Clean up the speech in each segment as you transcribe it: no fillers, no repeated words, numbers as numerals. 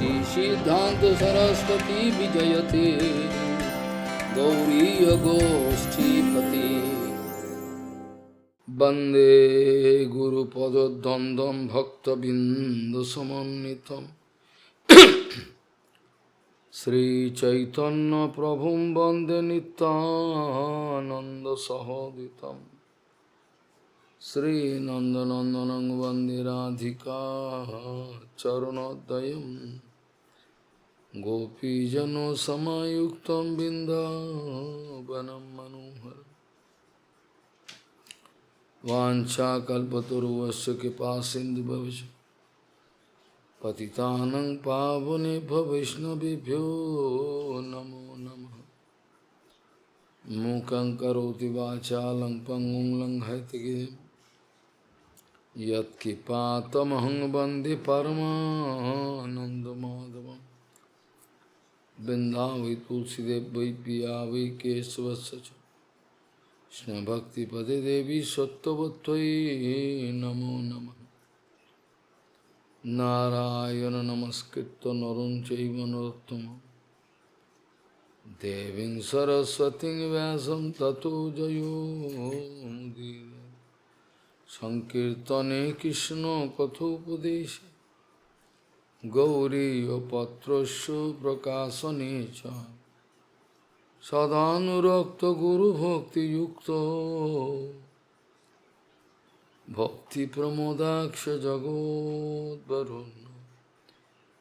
Siddhanta Saraswati Vijayate Gauriya Goshtipati Bande Guru Pada Dandam Bhakta Bindu Samanitam Sri Chaitanya Prabhum Bande Nityananda Sahoditam Sri Nandanandanang Vande Radhika Charanodayam Gopijano Samayuktam Bindavanam Manohar Vancha Kalpataruvasya Kripa Sindhu Bhavija Patitanang Pavane Vaishnavibhyo Namo Namaha Mukhaṁ Karoti Vachalang Pangum Langhaitigim Yat Kipatamahang Bande Paramananda Madhavam Vrindavi Tulsidev Vai Piya Vai Kesavasacha Krishna Bhakti Pade Devi Sattvatvai Namo Namah Narayana Namaskritta Narun Chaiva Narottama Deving Saraswati Vyasam Tato Jayo Mudira Sankirtane Krishna Kathopadeshe Gauriya Patrasya Prakasanecha Sadhanurakta Guru Bhakti Yukta Bhakti Pramodaksha Jagod Varuna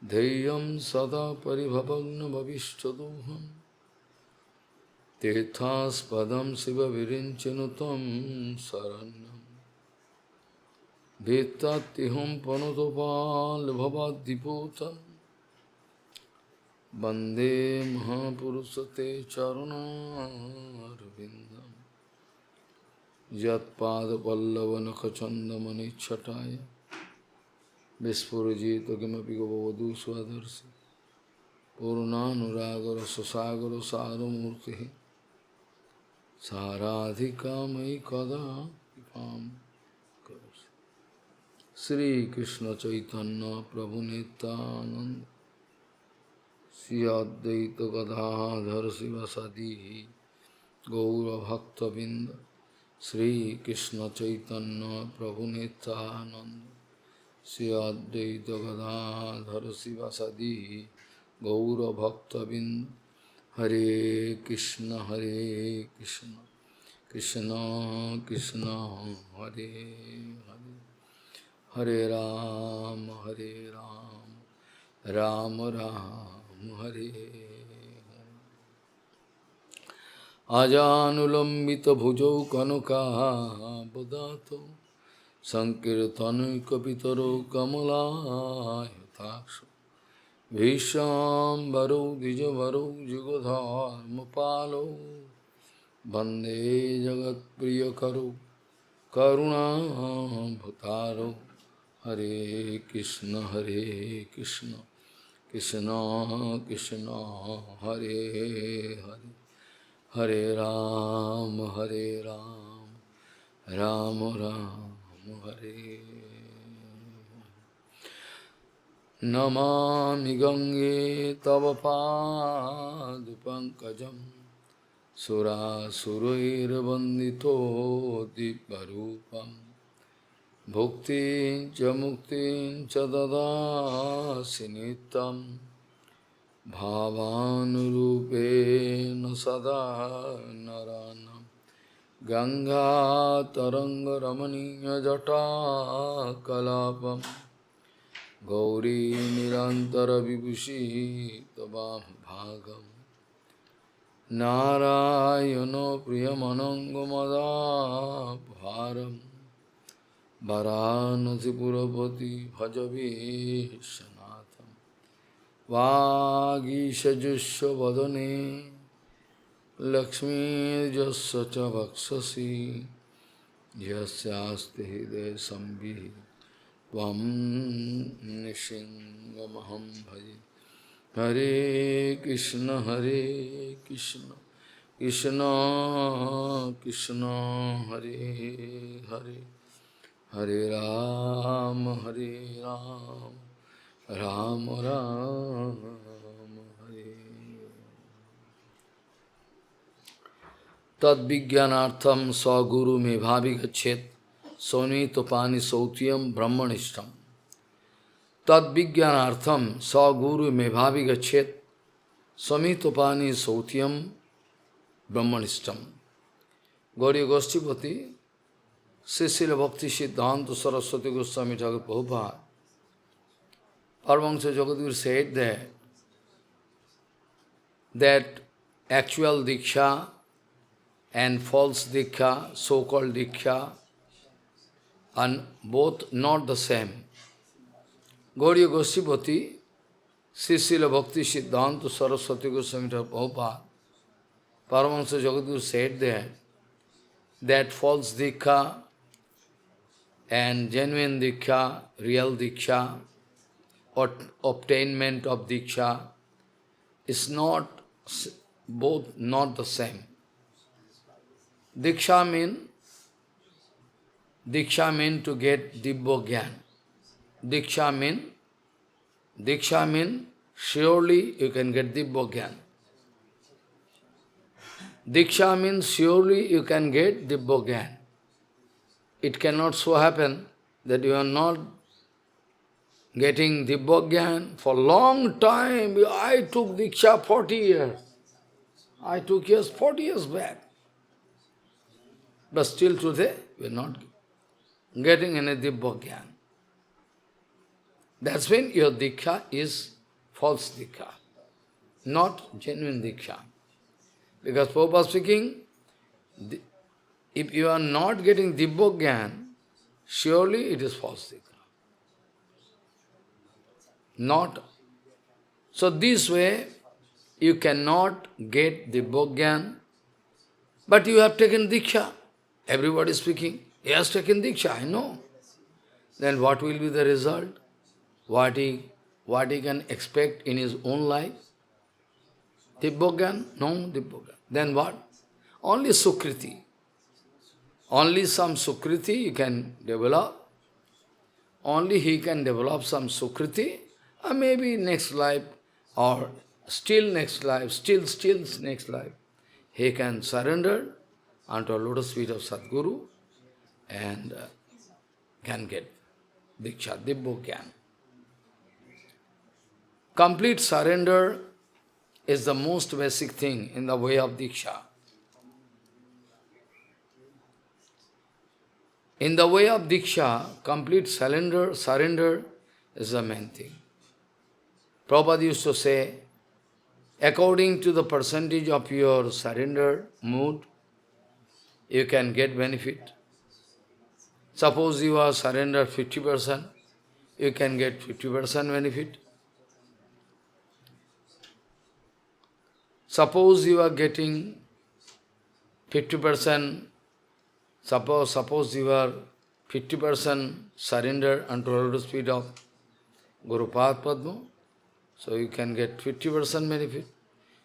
Deyam Sada Paribhavagna Bhavishtadoham Tethas Padam Siva Virinchanutam Saranyam Vetatiham Panotopal Bhavadiputam Bande Mahapurusate Charana Arvindam Yat Pada Pallavana Kachanda Mani Chataya Vispurajita Kimapi Gavadu Swadarsi Purnanuragara Sasagara Saramurti Saradhika Mai Kada Ipam Sri Krishna Chaitanya Prabhu Nityananda Sri Advaita Gadadhar Sivasadi Gaura Bhakta Binda Sri Krishna Chaitanya Prabhu Nityananda Sri Advaita Gadadhar Sivasadi Gaura Bhakta Binda Hare Krishna Krishna Krishna Hare Hare Hare Ram Ram Ram Hare Ajanulambita bhujau kanaka bodhato Sankirtanu kapitaro kamala yatakso Vishambaro dijavaro jugodhar mupalo Bande jagat priyakaro karuna bhutaro Hare Krishna Krishna Krishna Hare Hare Hare Ram Ram Ram Hare Namami Gange Tava Pad Pankajam Sura Surair Vandito Diparupam Bhukti Mukti Dada Sinitam Bhavanurupena Sada Naranam Ganga Taranga Ramaniya Jata Kalapam Gauri Nirantara Vibhushi Tabam Bhagam Narayana Priyamanangamada Bharam Varanasi Purapati Bhajavi Shanatham Vagisha Jusha Vadane Lakshmi Jasya Cha Bhaksasi Yasyasti Hide Sambhi Tvam Nishingamaham Bhaji Hare Krishna Krishna Krishna Hare Hare Hare Ram Ram Ram Hare. Tad Vijnanartham sa guru me bhavi gachet Soni topani sautiyam brahmanishtam. Tad Vijnanartham sa guru me bhavi gachet Sami topani sautiyam brahmanishtam. Gauriya Goshtipati, Srila Bhakti Siddhanta Saraswati Goswami Thakur Prabhupada, Paramahansa Jagadguru said that actual Diksha and false Diksha, so-called Diksha, are both not the same. Gauriya Goshtipati, Srila Bhakti Siddhanta Saraswati Goswami Thakur Prabhupada, Paramahansa Jagadguru said that false Diksha and genuine Diksha, real Diksha, or obtainment of Diksha is not, both not the same. Diksha mean to get Dibbo Gyan. Diksha mean surely you can get Dibbo Gyan. Diksha means surely you can get Dibbo Gyan. It cannot so happen that you are not getting Dibbo Gyan for long time. I took Diksha 40 years. I took 40 years back. But still today, we are not getting any Dibbo Gyan. That's when your Diksha is false Diksha, not genuine Diksha. Because Prabhupada speaking, if you are not getting Dibbo Gyan, surely it is false Diksha. Not. So this way, you cannot get Dibbo Gyan, but you have taken Diksha. Everybody is speaking, he has taken Diksha, I know. Then what will be the result? What he can expect in his own life? Dibbo Gyan? No Dibbo Gyan. Then what? Only Sukriti. Only some Sukriti you can develop. Only he can develop some Sukriti, or maybe next life, or still next life, still next life. He can surrender unto a lotus feet of Sadguru and can get Diksha, Dibbo Gyan. Complete surrender is the most basic thing in the way of Diksha. In the way of Diksha, complete surrender is the main thing. Prabhupada used to say, according to the percentage of your surrender mood, you can get benefit. Suppose you are surrendered 50%, you can get 50% benefit. Suppose you are getting 50%, suppose you are 50% surrender unto lotus feet of Guru Padma, so you can get 50% benefit.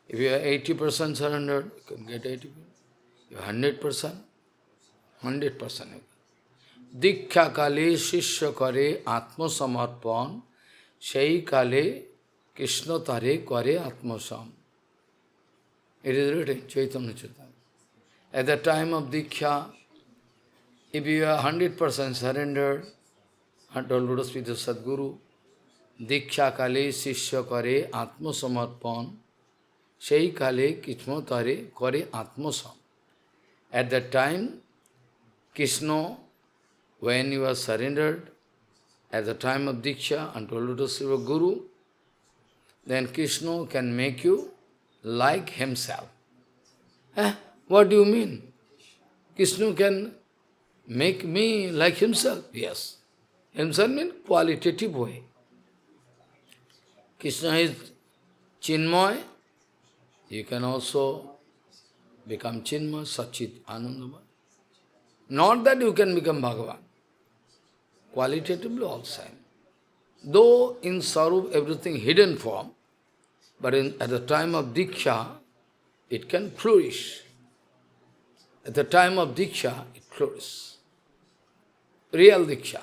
If you are 80% surrendered, you can get 80%. You are 100%. Diksha kale shishya kare atma samarpan, shai kale Krishna tare kare atma sam. It is written, Chaitanya Chaitanya. At the time of Diksha, if you are 100% surrendered unto lotus feet of Sadguru, Diksha kale shishya kare atma samarpan, shai kale Krishna tare kare atma sam. At that time, Krishna, when you are surrendered, at the time of Diksha unto lotus feet of Guru, then Krishna can make you like himself. What do you mean? Krishna can make me like himself? Yes. Himself means qualitative way. Krishna is Chinmay. You can also become Chinmay, Satchit, Anandamay. Not that you can become Bhagavan. Qualitatively also. Though in Sarup everything hidden form, but at the time of Diksha, it can flourish. At the time of Diksha, it flourishes. Real Diksha.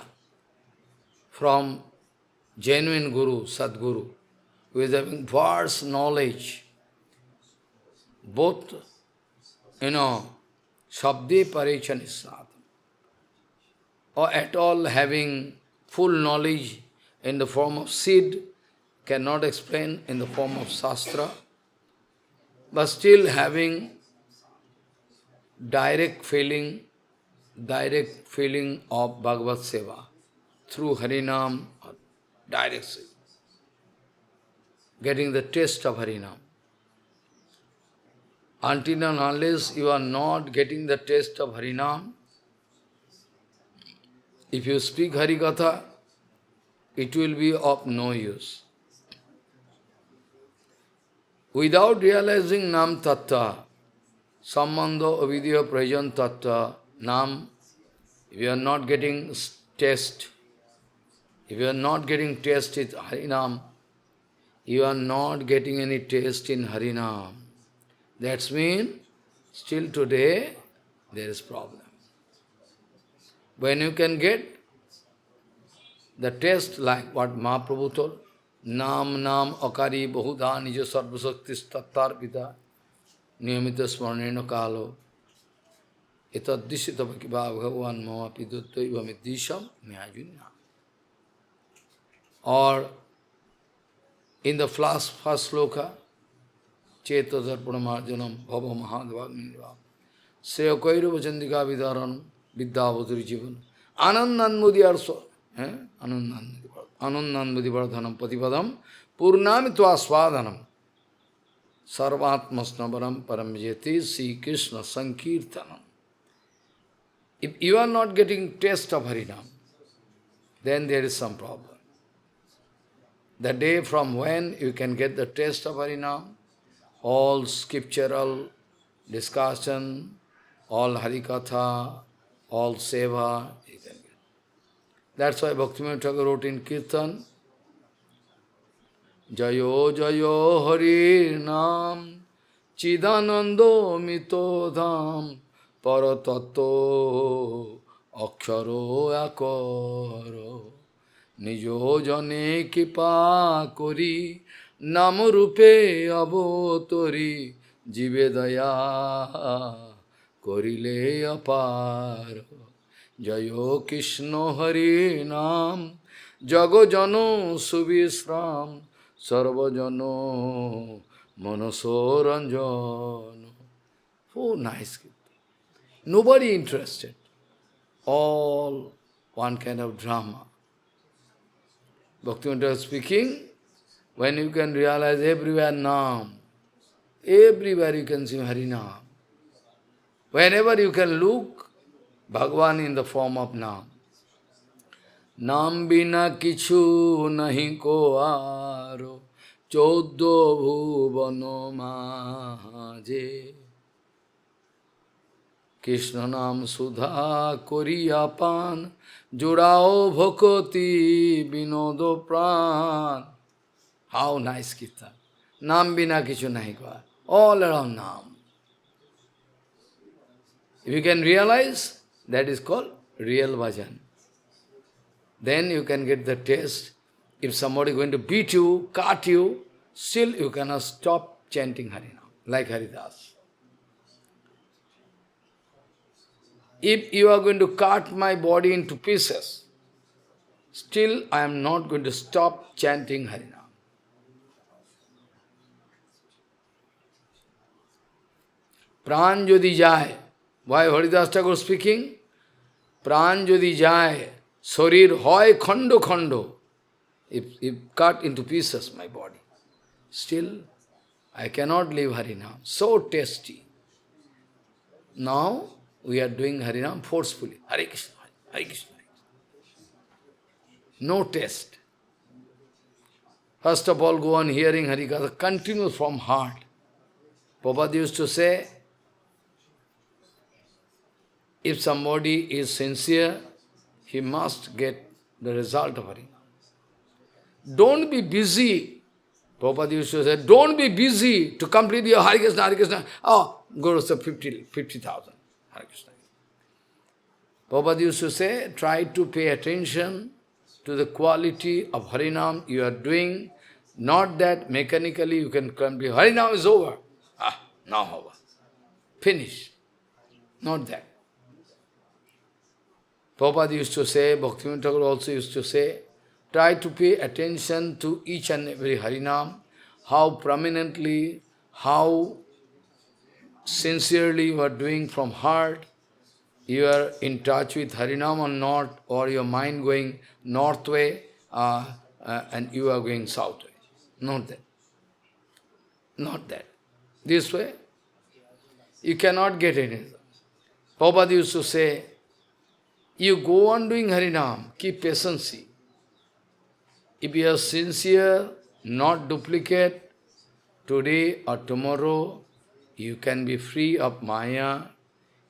From genuine Guru, Sadguru, who is having vast knowledge, both, Shabde Parechan Sadhana, or at all having full knowledge in the form of seed, cannot explain in the form of Shastra, but still having direct feeling, of Bhagavad Seva through Harinam, or direct seva, getting the taste of Harinam. Until and unless you are not getting the taste of Harinam, if you speak Harikatha, it will be of no use. Without realizing Nam Tattva, Sambandha Avidya Prajan Tattva, Nam, if you are not getting taste, if you are not getting taste in Harinam, you are not getting any taste in Harinam. That means, still today, there is problem. When you can get the taste like what Mahaprabhu told, Nam Nam Akari Bahuda Nija Sarvasaktis Tattarpita Niyamita Smarnena Kalo Etadishita Bhakiva Bhagavan Mama Pidutva Midisham Myajunya. Or in the first sloka, Cheta Darpanamarjanam Bhava Mahadvagniva Seya Kaira Vachandika Vidaranam Vidyavaduri Jivan Anandan Mudiyarso Anandan Mudivardhanam Patipadam Purnamitva Swadhanam Sarvatmasnavaram Paramjeti Sri Krishna Sankirtanam. If you are not getting taste of Harinam, then there is some problem. The day from when you can get the taste of Harinam, all scriptural discussion, all Harikatha, all Seva, you can get. That's why Bhaktivinoda Thakur wrote in Kirtan, Jayo Jayo Hari Nam Chidanando Mito Dham Paratato Aksharo Akaro Nijo Jane Kipa Kori Namurupe Abotori Jivedaya Korile Aparo Jayo Krishna Hari Nam Jago Jano Subhisram Sarvajano Manasoranjano. Oh, nice. Nobody interested. All one kind of drama. Bhaktivinoda speaking, when you can realize everywhere Nam, everywhere you can see Harinam. Whenever you can look, Bhagavan in the form of Nam. Nam bina kichu nahi ko aro, choddo bhuvano maje. Krishna nam sudha koriyapan, jurao bhakoti binodo pran. How nice Kirtan. Nam bina kichu nahi ko aro. All around Nam. If you can realize, that is called real bhajan. Then you can get the taste. If somebody is going to beat you, cut you, still you cannot stop chanting Harinam, like Haridas. If you are going to cut my body into pieces, still I am not going to stop chanting Harinam. Pran jodi jai. Why Haridas Thakur speaking? Pran jodi jai. Sharir hoy khando khando. If cut into pieces my body, still I cannot leave Harinam. So tasty. Now we are doing Harinam forcefully. Hare Krishna, Hare Krishna. No taste. First of all, go on hearing Harikatha, continue from heart. Prabhupada used to say, if somebody is sincere, he must get the result of Harinam. Don't be busy. Prabhupada used to say, don't be busy to complete your Hare Krishna, Hare Krishna. Oh, go to 50,000 Hare Krishna. Prabhupada used to say, try to pay attention to the quality of Harinam you are doing, not that mechanically you can complete, Harinam is over. Now over. Finish. Not that. Prabhupada used to say, Bhaktivinoda Thakur also used to say, try to pay attention to each and every Harinam, how prominently, how sincerely you are doing from heart, you are in touch with Harinam or not, or your mind going north way, and you are going south way. Not that. Not that. This way, you cannot get anything. Prabhupada used to say, you go on doing Harinam, keep patience. If you are sincere, not duplicate, today or tomorrow, you can be free of Maya,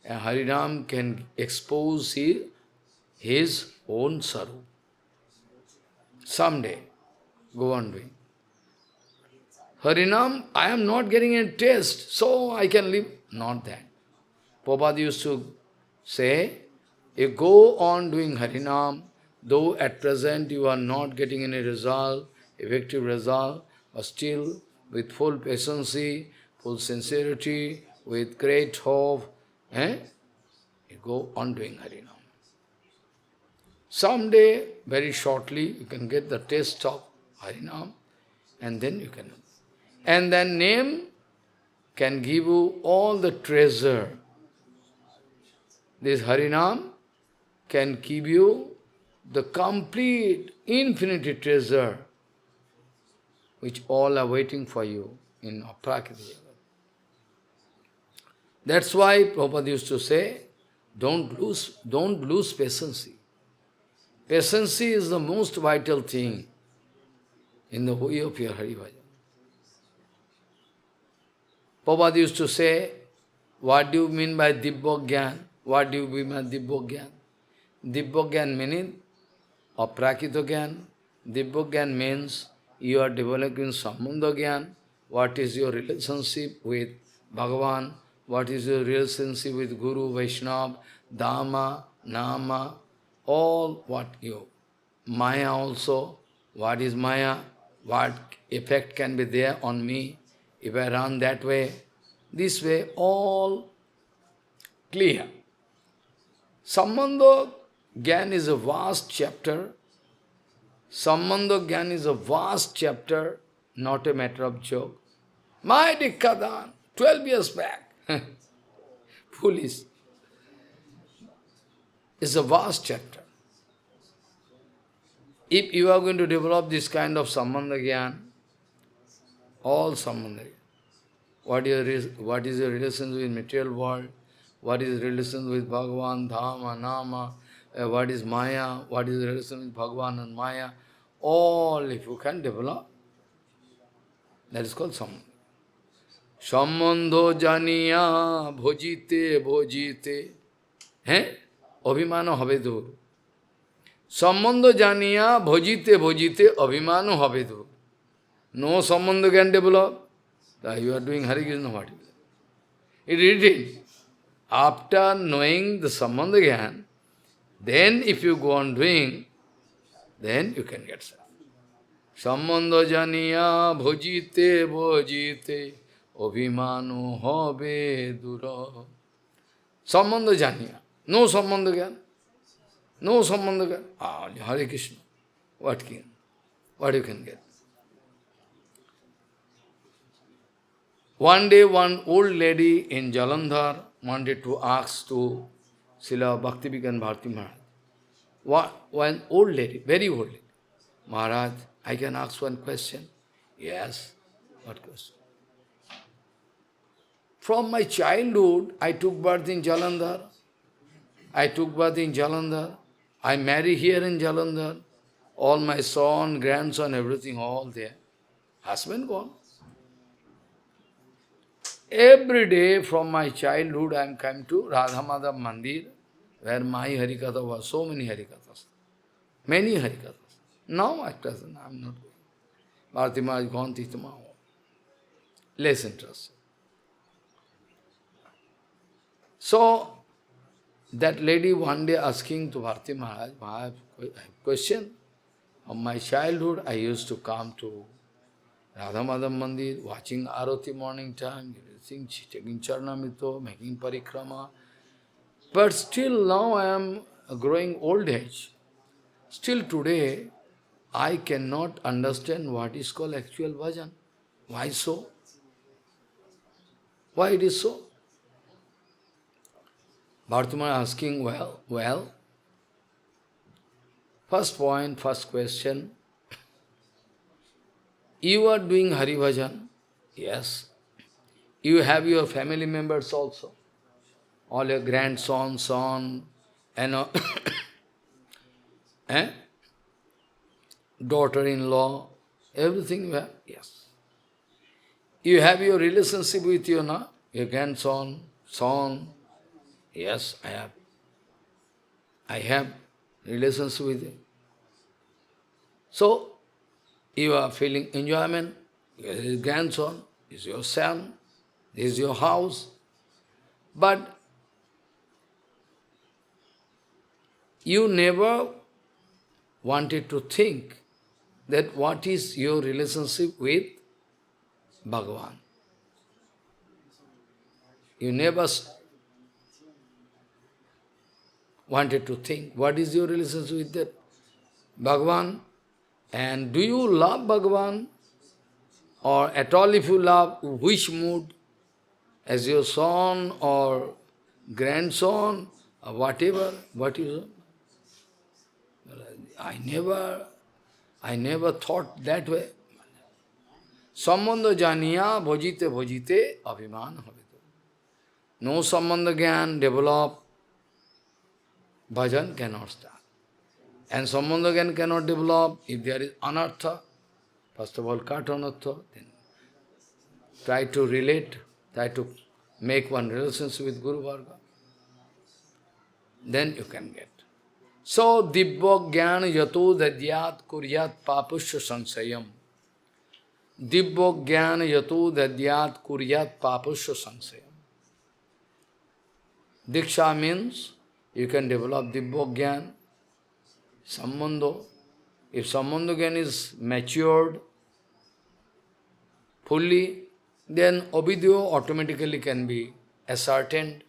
and Harinam can expose his own saru. Someday, go on doing. Harinam, I am not getting a taste, so I can live. Not that. Prabhupada used to say, you go on doing Harinam, though at present you are not getting any result, effective result, but still with full patience, full sincerity, with great hope, you go on doing Harinam. Someday, very shortly, you can get the taste of Harinam, and then you can. And then name can give you all the treasure. This Harinam can give you the complete, infinite treasure, which all are waiting for you in Aprakita. That's why Prabhupada used to say, don't lose patience. Patience is the most vital thing in the way of your Hari Bhajan. Prabhupada used to say, what do you mean by Dibya Gyan? What do you mean by Dibya Gyan? Dibya Gyan meaning Aprakita Gyan. Dibya Gyan means you are developing Sambandha Gyan. What is your relationship with Bhagavan? What is your relationship with Guru, Vaishnava, Dhamma, Nama, all what you. Maya also, what is Maya? What effect can be there on me if I run that way? This way, all clear. Sambandha Gyan is a vast chapter. Sambandha Gyan is a vast chapter, not a matter of joke. My Dikkadan, 12 years back, foolish. It's a vast chapter. If you are going to develop this kind of Sambandha Gyan, all Sambandha Gyan, what is your relation with material world, what is relation with Bhagavan, Dhamma, Nama, what is Maya, what is the relation with Bhagavan and Maya, all if you can develop, that is called Sambandha. Sambandho janiya bhojite bhojite. Abhimano habe dur. Sambandho janiya bhojite bhojite abhimano habe dur. No sambandha can develop. You are doing Hare Krishna, what is it? It is written. After knowing the Sambandha Gyan, then if you go on doing, then you can get service. Sambandha janiya bhojite bhojite abhimano habe dura. Sambandha janiya. No Sambandha Gyan. No Sambandha Gyan. Hare Krishna. What you can get? One day, one old lady in Jalandhar wanted to ask to Srila Bhakti-Vigyan Bharati Maharaj. One old lady, very old lady. Maharaj, I can ask one question? Yes. What question? From my childhood, I took birth in Jalandhar. I marry here in Jalandhar. All my son, grandson, everything, all there. Husband gone. Every day from my childhood I am come to Radha Madhav Mandir, where my Harikatha was, so many Harikathas. Many Harikathas. Now at present I am not going. Bharati Maharaj gone Titama. Less interest. So, that lady one day asking to Bharati Maharaj, I have a question. From my childhood, I used to come to Radha Madhav Mandir, watching Arati morning time, taking Charanamrita, making parikrama. But still now I am growing old age. Still today, I cannot understand what is called actual bhajan. Why so? Why it is so? Bhartama asking, first point, first question, you are doing Hari Bhajan, yes. You have your family members also, all your grandson, son, and eh? daughter-in-law, everything you have, yes. You have your relationship with your grandson, son, yes, I have. I have relationship with him. So, you are feeling enjoyment, his grandson, is your son, this is your house. But you never wanted to think that what is your relationship with Bhagavan. You never wanted to think what is your relationship with that Bhagavan. And do you love Bhagavan? Or at all if you love, which mood? As your son or grandson or whatever, what is I never thought that way. Sambandha janiya bhajite bhajite abhiman habito. No sambandha gyan develop, bhajan cannot start. And sambandha gyan cannot develop if there is anartha. First of all, cut anartha, then try to relate, try to make one relationship with Guru Varga. Then you can get. So, Dibbo Gyan Yato Dadyat Kuryat Papusha Sansayam. Dibbo Gyan Yato Dadyat Kuryat Papusha Sansayam. Diksha means you can develop Dibbo Gyan, Sambandho. If Sambandho Gyan is matured fully, then Abhidyo automatically can be ascertained.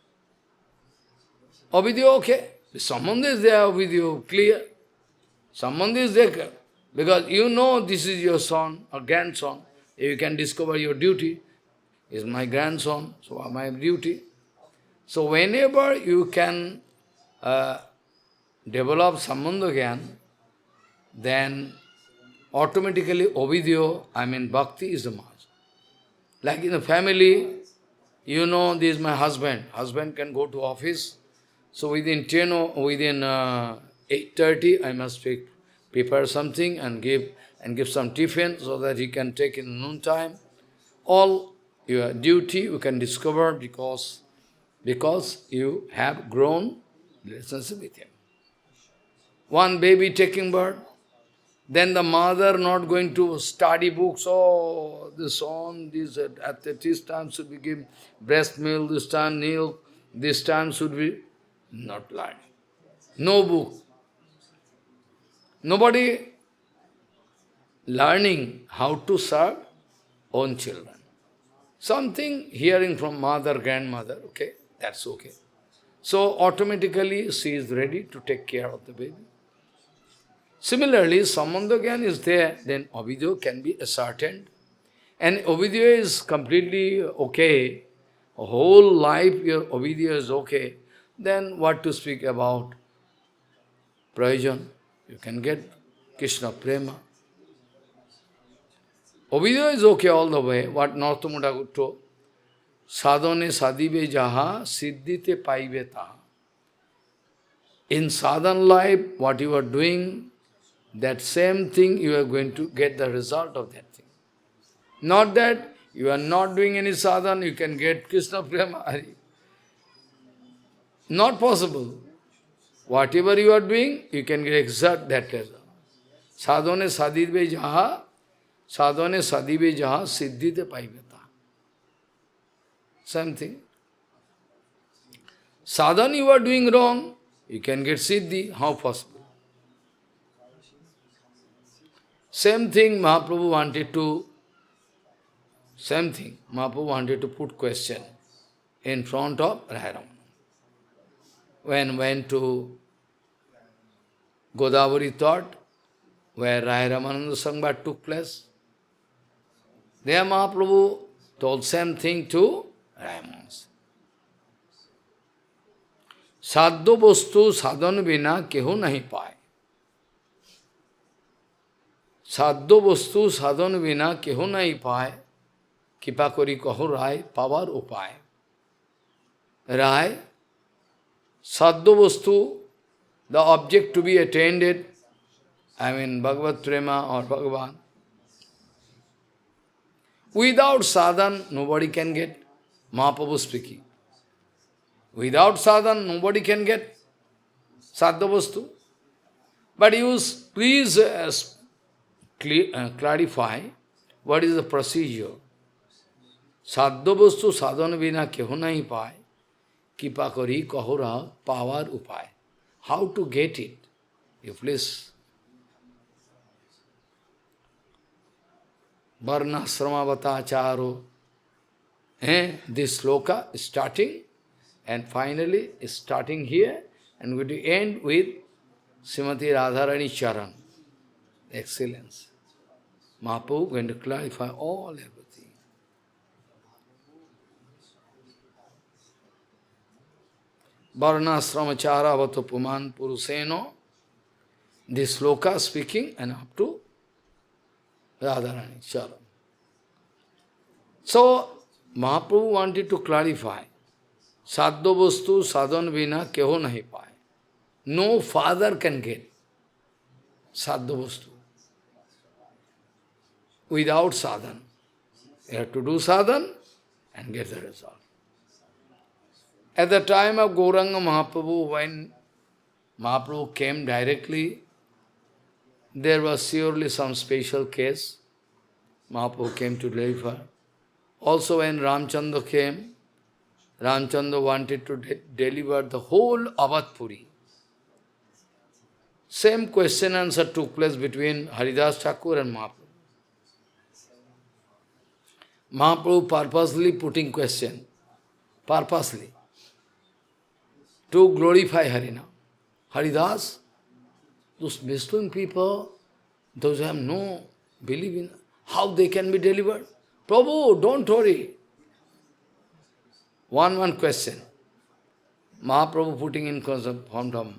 Abhidyo, okay. The Sambandha is there, Abhidyo, clear. Sambandha is there, because you know this is your son or grandson. You can discover your duty. Is my grandson, so my duty. So whenever you can develop Sambandha Gyan, then automatically Ovidyo, I mean Bhakti is the must. Like in the family, you know this is my husband. Husband can go to office. So within 10 or within 8:30, I must prepare something and give some tiffin so that he can take in noon time. All your duty you can discover because you have grown relationship with him. One baby taking birth, then the mother not going to study books, oh, this on, this, at this time should be given breast milk, this time milk, this time should be not learning. No book. Nobody learning how to serve own children. Something hearing from mother, grandmother, okay, that's okay. So automatically she is ready to take care of the baby. Similarly, Sambandha Gyan is there, then Abhidyo can be ascertained. And Abhidyo is completely okay. A whole life your Abhidyo is okay. Then what to speak about Prayojan? You can get Krishna Prema. Abhidyo is okay all the way. What Narottam Thakur told. Sadhane sadibe jaha siddhite paive taha. In sadhan life, what you are doing, that same thing you are going to get the result of that thing. Not that you are not doing any sadhana, you can get Krishna Prema Hari. Not possible. Whatever you are doing, you can get exact that result. Sadhane sadibe jaha siddhite paiveta. Same thing. Sadhana you are doing wrong, you can get siddhi. How possible? Same thing Mahaprabhu wanted to, same thing Mahaprabhu wanted to put question in front of Radha. When went to Godavari Thought, where Rai Ramananda Sangha took place, there Mahaprabhu told same thing to Ramananda. Sadhya vastu sadhan bina keho nahi paye. Sadhya vastu sadhan bina keho nahi paye. Kipa kori kaho Rai power upaye. Rai, sadhya vastu, the object to be attained, Bhagavad Prema or Bhagavan. Without sadhan, nobody can get. Mahaprabhu speaking. Without sadhan, nobody can get sadhya vastu. But please clarify what is the procedure. Sadhya vastu sadhana bina keho nahi paye. Kipa kari kahora power upay. How to get it? You please. Varna sramavata charo. This sloka is starting and finally is starting here and going to end with Srimati Radharani Charan. Excellence. Mahaprabhu going to clarify all everything. Varna sramachara vato puman puruseno. This sloka speaking and up to Radharani Charan. So, Mahaprabhu wanted to clarify, sadhya vastu sadhan vina keho nahi paye. No father can get sadhya vastu without sadhan. You have to do sadhan and get the result. At the time of Gauranga Mahaprabhu, when Mahaprabhu came directly, there was surely some special case. Mahaprabhu came to deliver. Also when Ramchandra came, Ramchandra wanted to deliver the whole Avatpuri. Same question answer took place between Haridas Thakur and Mahaprabhu. Mahaprabhu purposely putting question, purposely, to glorify Harinam. Haridas, those Muslim people, those who have no belief in, how they can be delivered? Prabhu, don't worry. One question. Mahaprabhu putting in front of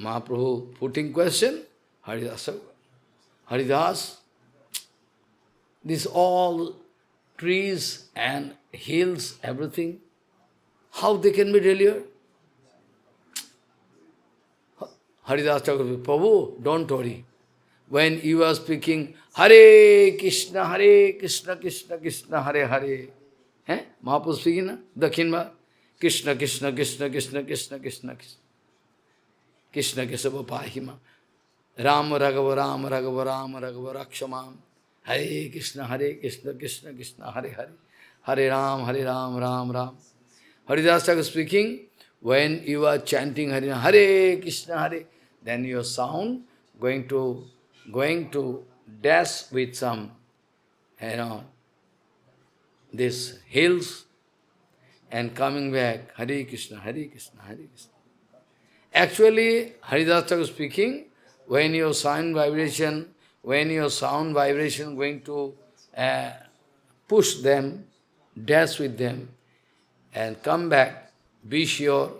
Mahaprabhu putting question, Haridas, this all trees and hills, everything, how they can be delivered? Haridas Thakur, Prabhu, don't worry. When you are speaking, Hare Krishna, Krishna Krishna, Hare Hare. Mahaprabhu speaking, na? Dakhin Bharat. Krishna Krishna, Krishna Krishna, Krishna Krishna, Krishna Krishna Pahima. Ram Raghava, Ram Raghava, Ram Raghava, Rakshamam. Hare Krishna, Krishna Krishna, Hare Hare. Hare Ram, Ram Ram. Haridas Thakur speaking, when you are chanting Hare Krishna, Hare, then your sound going to dash with some, these hills and coming back, Hare Krishna, Hare Krishna, Hare Krishna. Actually, Haridas Thakur speaking, when your sound vibration going to push them, dash with them, and come back, be sure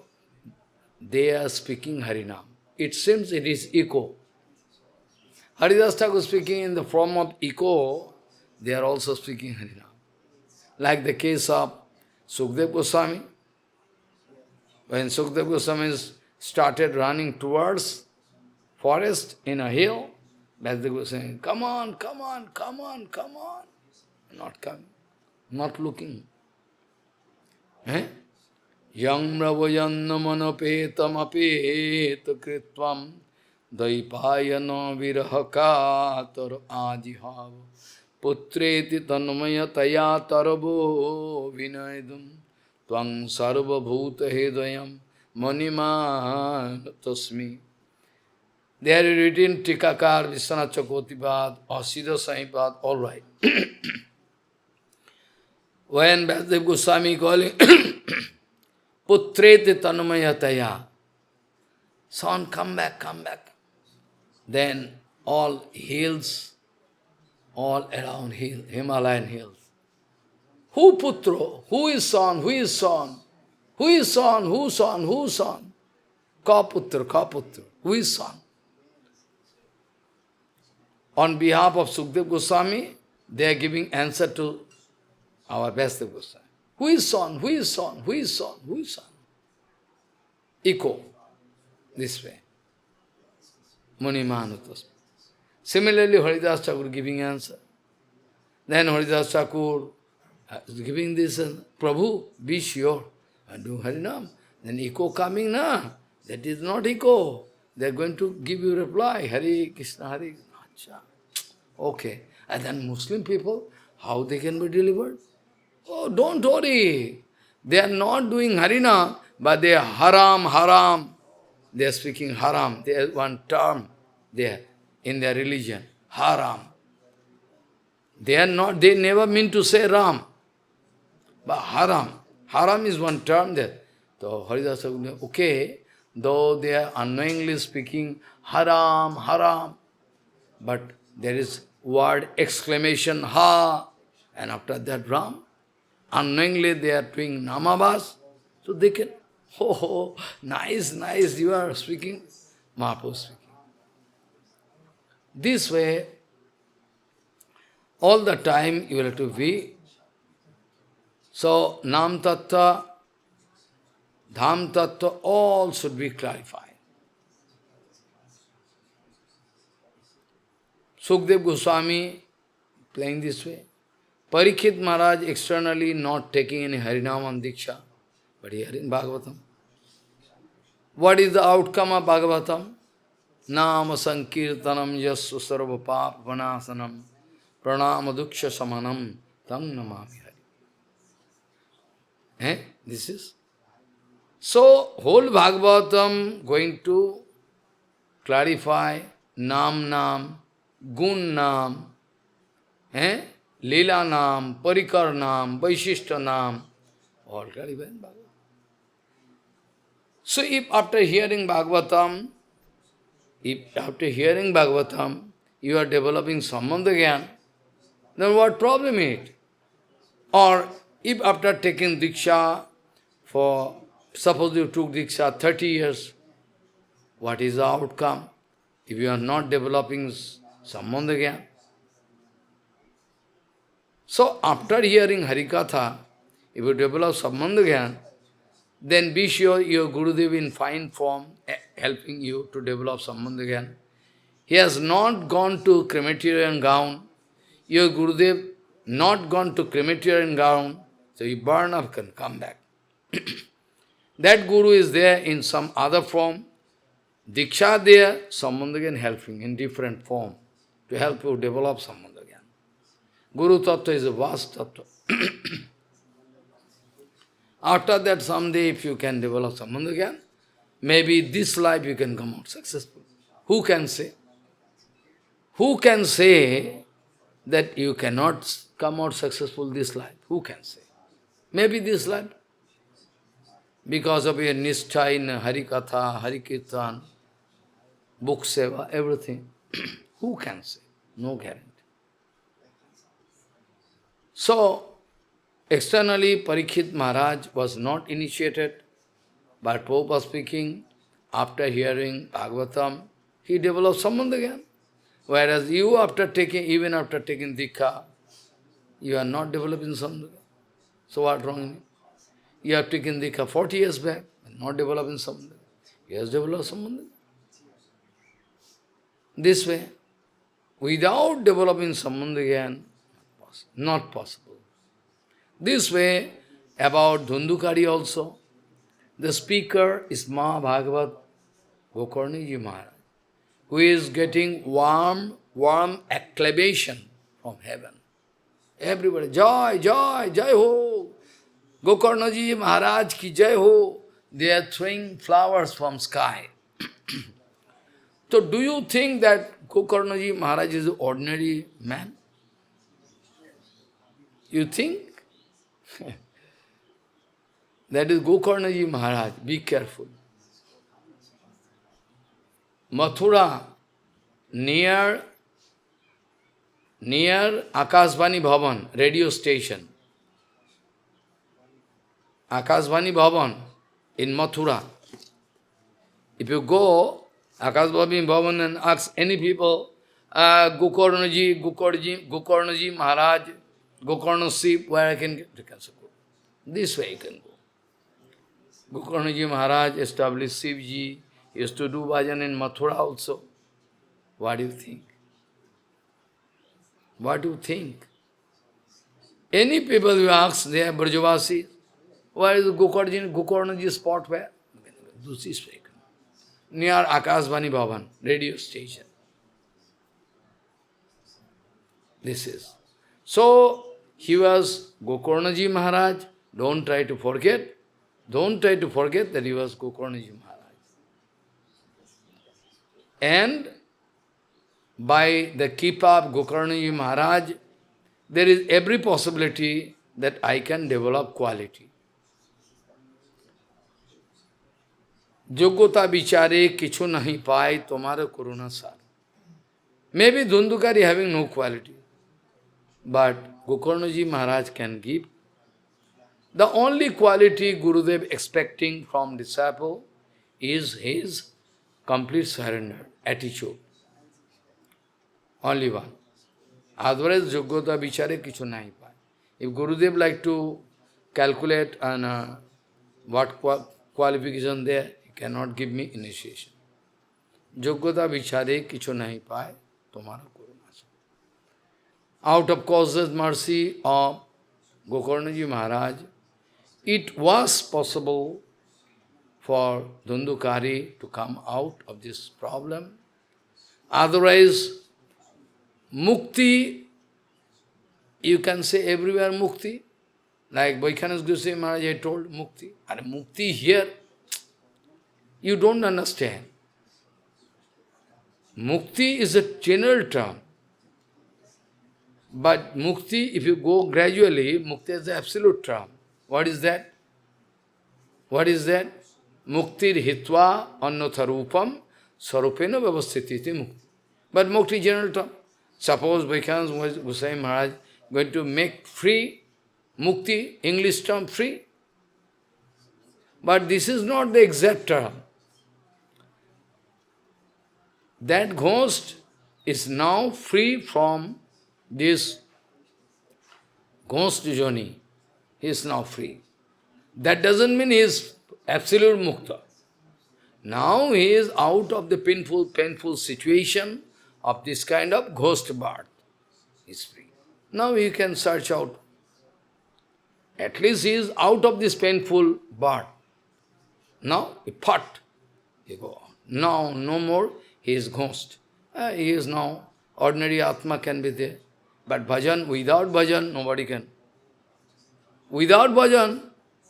they are speaking Harinam. It seems it is echo. Haridas Thakur speaking in the form of echo, they are also speaking Harinam. Like the case of Sukdev Goswami. When Sukdev Goswami started running towards forest in a hill, Vasudev Goswami, come on, come on, come on, come on. Not coming, not looking. Yang bravayanna manapetam apeta kritvam daipayana virahakatar ajihava putreti tanmayataya tarabo vinaydam tvang sarva bhuta hedayam manima tasmi. They are written Tikakar, Vishwanath Chakravartipad, or Siddha Saipad, all right. When Vasudev Goswami calling Putrete Tanumayataya, son, come back, come back. Then all hills, all around hill, Himalayan hills. Who Putro? Who is son? Who is son? Who is son? Who son? Who son? Ka Putra, Ka Putra. Who is son? On behalf of Sukdev Goswami, they are giving answer to our Vasudev Goswami. Who is son? Who is son? Who is son? Who is son? Echo. This way. Muni Mahanutas. Similarly, Haridas Thakur giving answer. Then Haridas Thakur is giving this, Prabhu, be sure, and do Harinam. Then echo coming, na? That is not echo. They are going to give you reply, Hare Krishna, Hare Krishna. Okay. And then Muslim people, how they can be delivered? Oh, don't worry. They are not doing Harina, but they are haram, haram. They are speaking haram. There is one term there in their religion, haram. They are not, they never mean to say Ram, but haram. Haram is one term there. So Haridas, okay, though they are unknowingly speaking haram, haram, but there is word exclamation ha, and after that Ram. Unknowingly they are doing namabas, so they can, oh, nice, nice, you are speaking, Mahaprabhu speaking. This way, all the time you will have to be. So, Nam Tattva, Dham Tattva, all should be clarified. Sukdev Goswami playing this way. Parikshit Maharaj externally not taking any Harinam Diksha, but here in Bhagavatam. What is the outcome of Bhagavatam? Nama Sankirtanam Yassu Sarva Papa Vanasanam Pranama Duksha Samanam Tam Namami Hari. This is. So, whole Bhagavatam going to clarify Nam, Gun Nam, Leela Nam, Parikar Nam, Vaishishta Nam, all clarified in Bhagavatam. So if after hearing Bhagavatam, you are developing Sambandha Gyan, then what problem is it? Or if after taking Diksha for, suppose you took Diksha 30 years, what is the outcome? If you are not developing Sambandha Gyan. So after hearing Harikatha, if you develop Sambandha Gyan, then be sure your Gurudev in fine form helping you to develop Sambandha Gyan. He has not gone to crematorium gown. Your Gurudev not gone to crematorium gown, so you burn up, can come back. That Guru is there in some other form. Diksha there, Sambandha Gyan helping in different form to help you develop Sambandha Gyan. Guru Tattva is a vast Tattva. After that, someday, if you can develop Sambandha Gyan, maybe this life you can come out successful. Who can say? Who can say that you cannot come out successful this life? Who can say? Maybe this life. Because of your nishtha in Harikatha, Harikirtan, book seva, everything. Who can say? No guarantee. So, externally, Parikshit Maharaj was not initiated, but Prabhupada speaking, after hearing Bhagavatam, he developed Sambandha Gyan. Whereas you, even after taking Dikha, you are not developing Sambandha Gyan. So what wrong in it? You have taken Dikha 40 years back, and not developing Sambandha Gyan. He has developed Sambandha Gyan. This way, without developing Sambandha Gyan, not possible. This way, about Dhundukari also, the speaker is Mahabhagavat Gokarniji Maharaj, who is getting warm acclamation from heaven. Everybody, Jai, Jai, Jai Ho! Gokarnaji Maharaj ki Jai Ho! They are throwing flowers from sky. So do you think that Gokarnaji Maharaj is an ordinary man? You think? That is Gokarnaji Maharaj. Be careful. Mathura, near Akashvani Bhavan, radio station. Akashvani Bhavan in Mathura. If you go Akashvani Bhavan and ask any people, Gokarnaji Maharaj, Gokarna Sip, where I can get, you can go. This way you can go. Gokarnaji Maharaj established Shivji, used to do bhajan in Mathura also. What do you think? What do you think? Any people you ask, they are Brajavasi. Where is Gokarnaji spot where? This is near Akashvani Bhavan, radio station. This is. So, he was Gokarnaji Maharaj. Don't try to forget. Don't try to forget that he was Gokarnaji Maharaj. And by the keep of Gokarnaji Maharaj, there is every possibility that I can develop quality. Yogyata vichare kichu nahi pai tomara karuna sar. Maybe Dhundukari having no quality, but Gokarnaji Maharaj can give. The only quality Gurudev expecting from disciple is his complete surrender, attitude. Only one. Otherwise, Yogyata vichare kichu nahi pai. If Gurudev like to calculate and what qualification there, he cannot give me initiation. Yogyata vichare kichu nahi pai, tomara karuna sar. Out of causeless mercy of Gokarnaji Maharaj, it was possible for Dhundukari to come out of this problem. Otherwise, Mukti, you can say everywhere Mukti. Like Vaikhanas Goswami Maharaj had told Mukti. And Mukti here, you don't understand. Mukti is a general term. But Mukti, if you go gradually, Mukti is the absolute term. What is that? What is that? Muktir hitva annatharupam sarupena vyavastiti mukti. But Mukti general term. Suppose Vaikhanas Goswami Maharaj going to make free Mukti, English term free. But this is not the exact term. That ghost is now free from this ghost journey. He is now free. That doesn't mean he is absolute mukta. Now he is out of the painful situation of this kind of ghost birth. He is free. Now he can search out. At least he is out of this painful birth. Now he go on. Now no more he is ghost. He is now ordinary Atma can be there. But bhajan, without bhajan, nobody can. Without bhajan,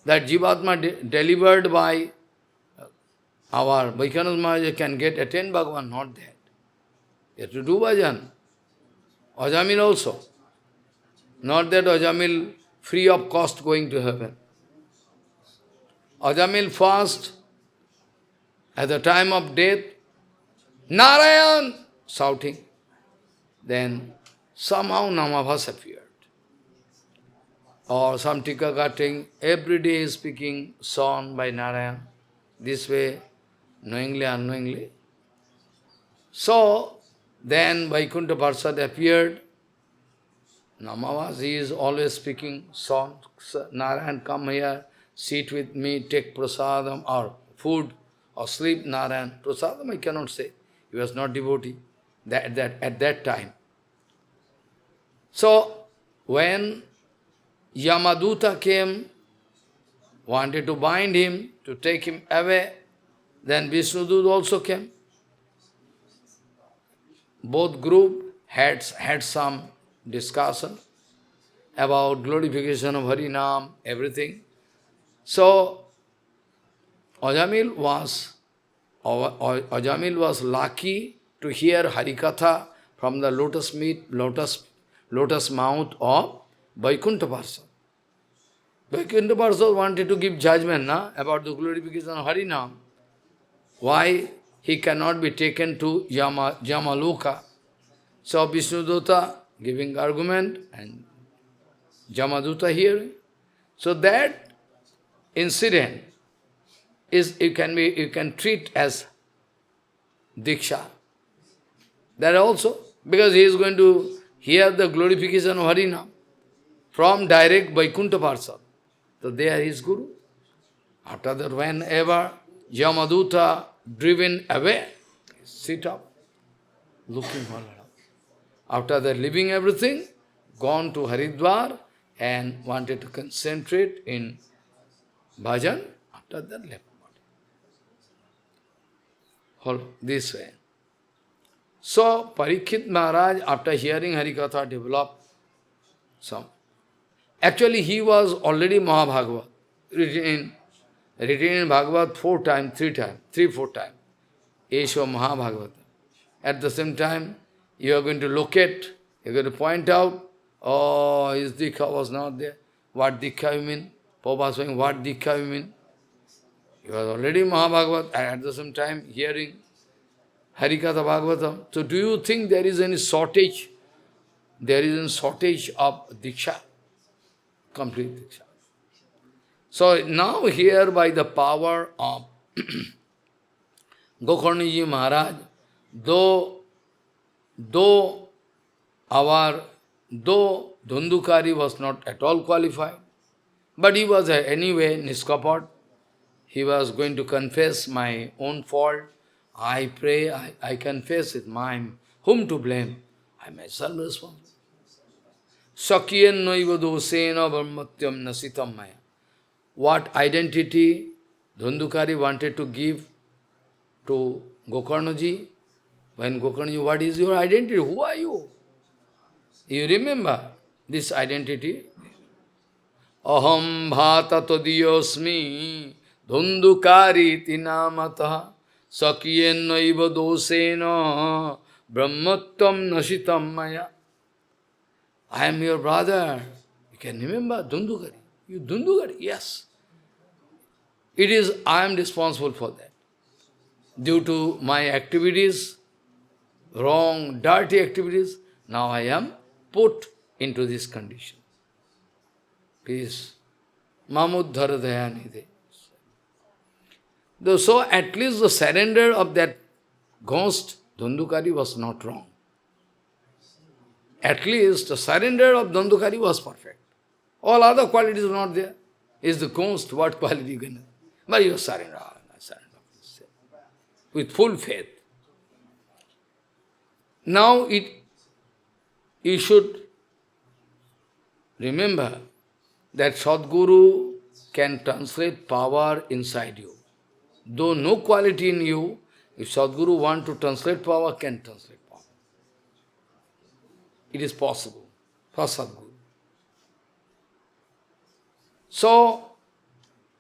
that Jivatma delivered by our Vaikhanas Maharaj can get attain Bhagavan, not that. You have to do bhajan. Ajamil also. Not that Ajamil free of cost going to heaven. Ajamil fast at the time of death, Narayan shouting. Then somehow Namabhas appeared. Or some Tikakating, every day is speaking song by Narayan. This way, knowingly, unknowingly. So, then Vaikuntha Parsad appeared. Namavas, he is always speaking song. Narayan, come here, sit with me, take prasadam or food or sleep, Narayan. Prasadam I cannot say. He was not devotee at that time. So, when Yamaduta came, wanted to bind him, to take him away, then Vishnudut also came. Both group had some discussion about glorification of Harinam, everything. So, Ajamil was Ajamil was lucky to hear Harikatha from the lotus mouth of Vaikuntha Parsad. Vaikuntha Parsad wanted to give judgment about the glorification of Harinam. Why he cannot be taken to Yamaloka. So Vishnudutta giving argument and Jamaduta hearing. So that incident is you can treat as Diksha. That also, because he is going to hear the glorification of Harinam from direct Vaikuntha Parsad. So there is Guru. After that, whenever Yamaduta driven away, sit up, looking all around. After that, leaving everything, gone to Haridwar and wanted to concentrate in bhajan. After that, left body. This way. So, Parikshit Maharaj, after hearing Harikatha, developed some. Actually, he was already Mahabhagavat, written in Bhagavad 4 times, 3 times, 3-4 times. Esho Mahabhagavata. At the same time, you are going to locate, you are going to point out, oh, his Dikha was not there. What Dikha you mean? Prabhupada saying, what Dikha you mean? You are already Mahabhagavat, and at the same time hearing Harikatha Bhagavatam. So do you think there is any shortage? There is a shortage of Diksha, complete Diksha. So now here by the power of Gokarniji Maharaj, though Dhundukari was not at all qualified, but he was anyway niskapat. He was going to confess my own fault. I pray, I confess it, whom to blame? I myself responsible. Sakyen noiva dosena brahmatyam nasitam maya. What identity Dhundukari wanted to give to Gokarnaji? When Gokarnaji, what is your identity? Who are you? You remember this identity? Aham bhata tadiyosmi Dhundukari tinamata sakyen noiva dosena brahmattam nasitam maya. I am your brother. You can remember Dhundukari. You Dhundukari? Yes. It is, I am responsible for that. Due to my activities, wrong, dirty activities, now I am put into this condition. Please. Mamuddhara dayanide. So at least the surrender of that ghost, Dhundukari, was not wrong. At least the surrender of Dhundukari was perfect. All other qualities are not there. Is the ghost, what quality you can have? But you surrender, with full faith. Now you should remember that Sadguru can translate power inside you. Though no quality in you, if Sadguru wants to translate power, can translate power. It is possible for Sadguru. So,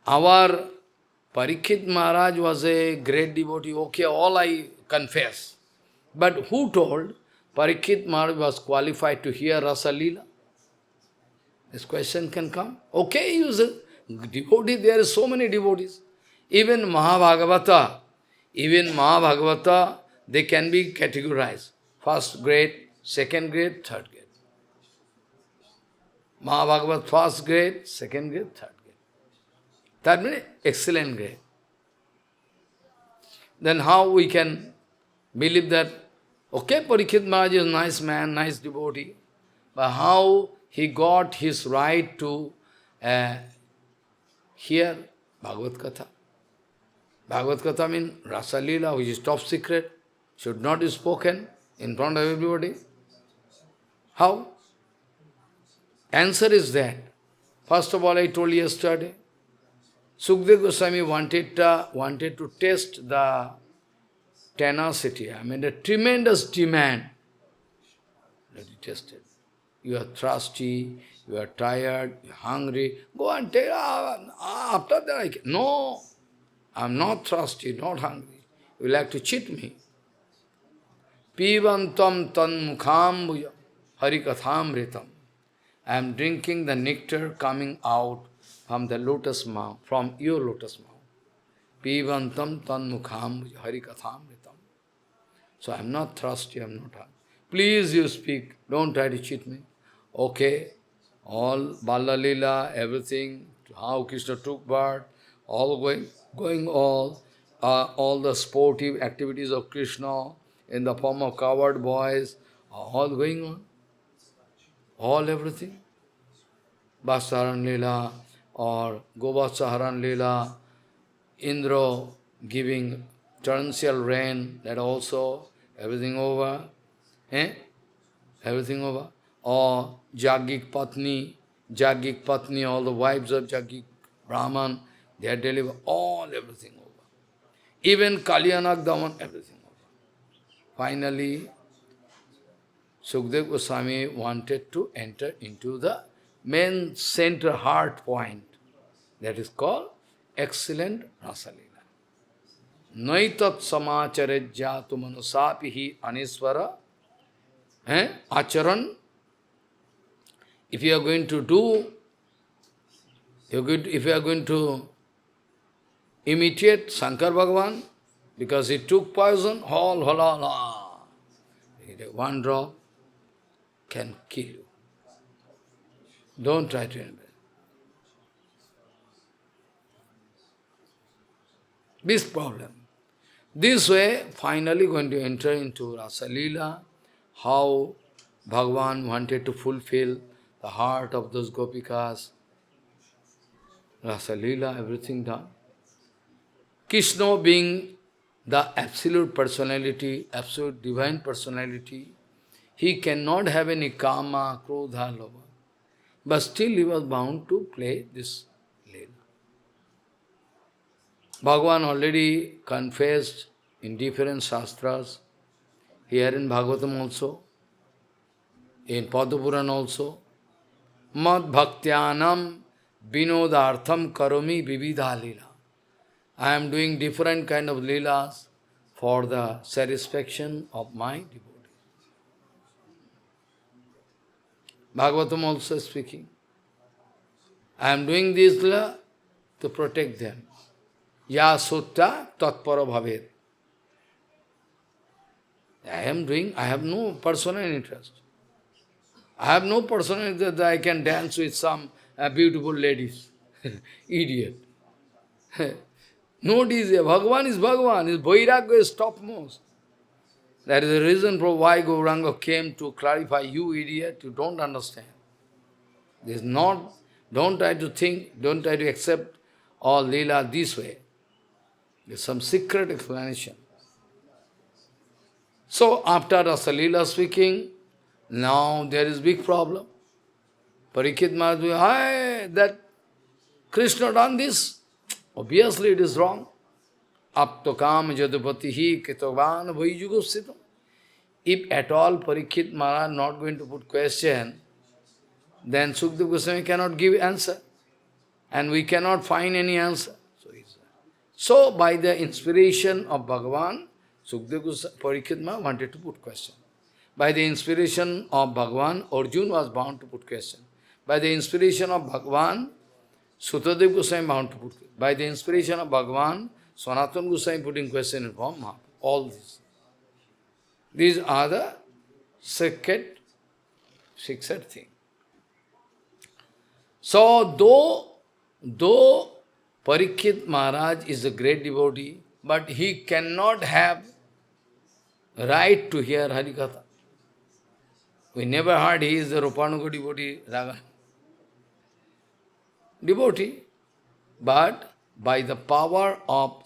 our Parikshit Maharaj was a great devotee. Okay, all I confess. But who told Parikshit Maharaj was qualified to hear Rasa Leela? This question can come. Okay, he was a devotee. There are so many devotees. Even Mahabhagavata, they can be categorized. First grade, second grade, third grade. Mahabhagavat, first grade, second grade, third grade. That means excellent grade. Then how we can believe that, okay, Parikshit Maharaj is a nice man, nice devotee, but how he got his right to hear Bhagavad Katha? Bhagavad Katha means Rasa Leela, which is top secret, should not be spoken in front of everybody. How? Answer is that. First of all, I told yesterday, Sukadeva Goswami wanted to test the tenacity, I mean the tremendous demand. Let it test it. You are thirsty, you are tired, you are hungry, go and take, after that I can. No, I am not thirsty, not hungry. You like to cheat me. Pivantam tan mukhambuya harikathamritam. I am drinking the nectar coming out from the lotus mouth, from your lotus mouth. Pivantam tan mukham harikathamritam. So I am not thirsty, I am not hungry. Please you speak, don't try to cheat me. Okay, all Bala Lila, everything, how Krishna took birth, all going all the sportive activities of Krishna in the form of coward boys, all going on, all everything. Vasaran Lila or Govatsaharan Lila, Indra giving torrential rain, that also, everything over. Eh? Everything over. Or Jagik Patni, all the wives of Jagik Brahman, they are delivered, all everything over. Even Kalyanak Daman, everything over. Finally, Sukdev Goswami wanted to enter into the main center heart point. That is called excellent Rasalila. Naitat samacharejya tu manusapihi aniswara. Acharan. If you are going to do, if you are going to imitate Shankar Bhagavan, because he took poison, one drop can kill you. Don't try to invent. This problem. This way, finally going to enter into Rasa Leela, how Bhagavan wanted to fulfill the heart of those gopikas. Rasa Leela, everything done. Krishna being the absolute personality, absolute divine personality, he cannot have any kama, krodha, lobha. But still he was bound to play this Leela. Bhagavan already confessed in different shastras, here in Bhagavatam also, in Padma also, Mad bhaktyanam vinodartham karomi vividha lila. I am doing different kind of leelas for the satisfaction of my devotee. Bhagavatam also speaking. I am doing this leela to protect them. Ya sutta tatpara bhavet. I have no personal interest. I have no personal interest that I can dance with some beautiful ladies. Idiot. No desire. Bhagavan is Bhagavan. His Vairagya is topmost. That is the reason for why Gauranga came to clarify. You idiot, you don't understand. This is not, don't try to think, don't try to accept all Leela this way. There is some secret explanation. So after Rasa Leela speaking, now there is big problem. Parikshit Maharaj, hey, that Krishna done this. Obviously it is wrong. Aptokam jadupatihi ketovan vaijugupsitam. If at all Parikshit Maharaj not going to put question, then Sukdev Goswami cannot give answer. And we cannot find any answer. So by the inspiration of Bhagavan, Sukdev Goswami, Parikshit Maharaj wanted to put question. By the inspiration of Bhagavan, Arjuna was bound to put question. By the inspiration of Bhagavan, Sutadev Goswami bound to put question. By the inspiration of Bhagavan, Sanatana Goswami putting question in form of all this. These are the secret thing. So though Parikshit Maharaj is a great devotee, but he cannot have right to hear Harikatha. We never heard he is the Rupanuga devotee, Raga. Devotee. But by the power of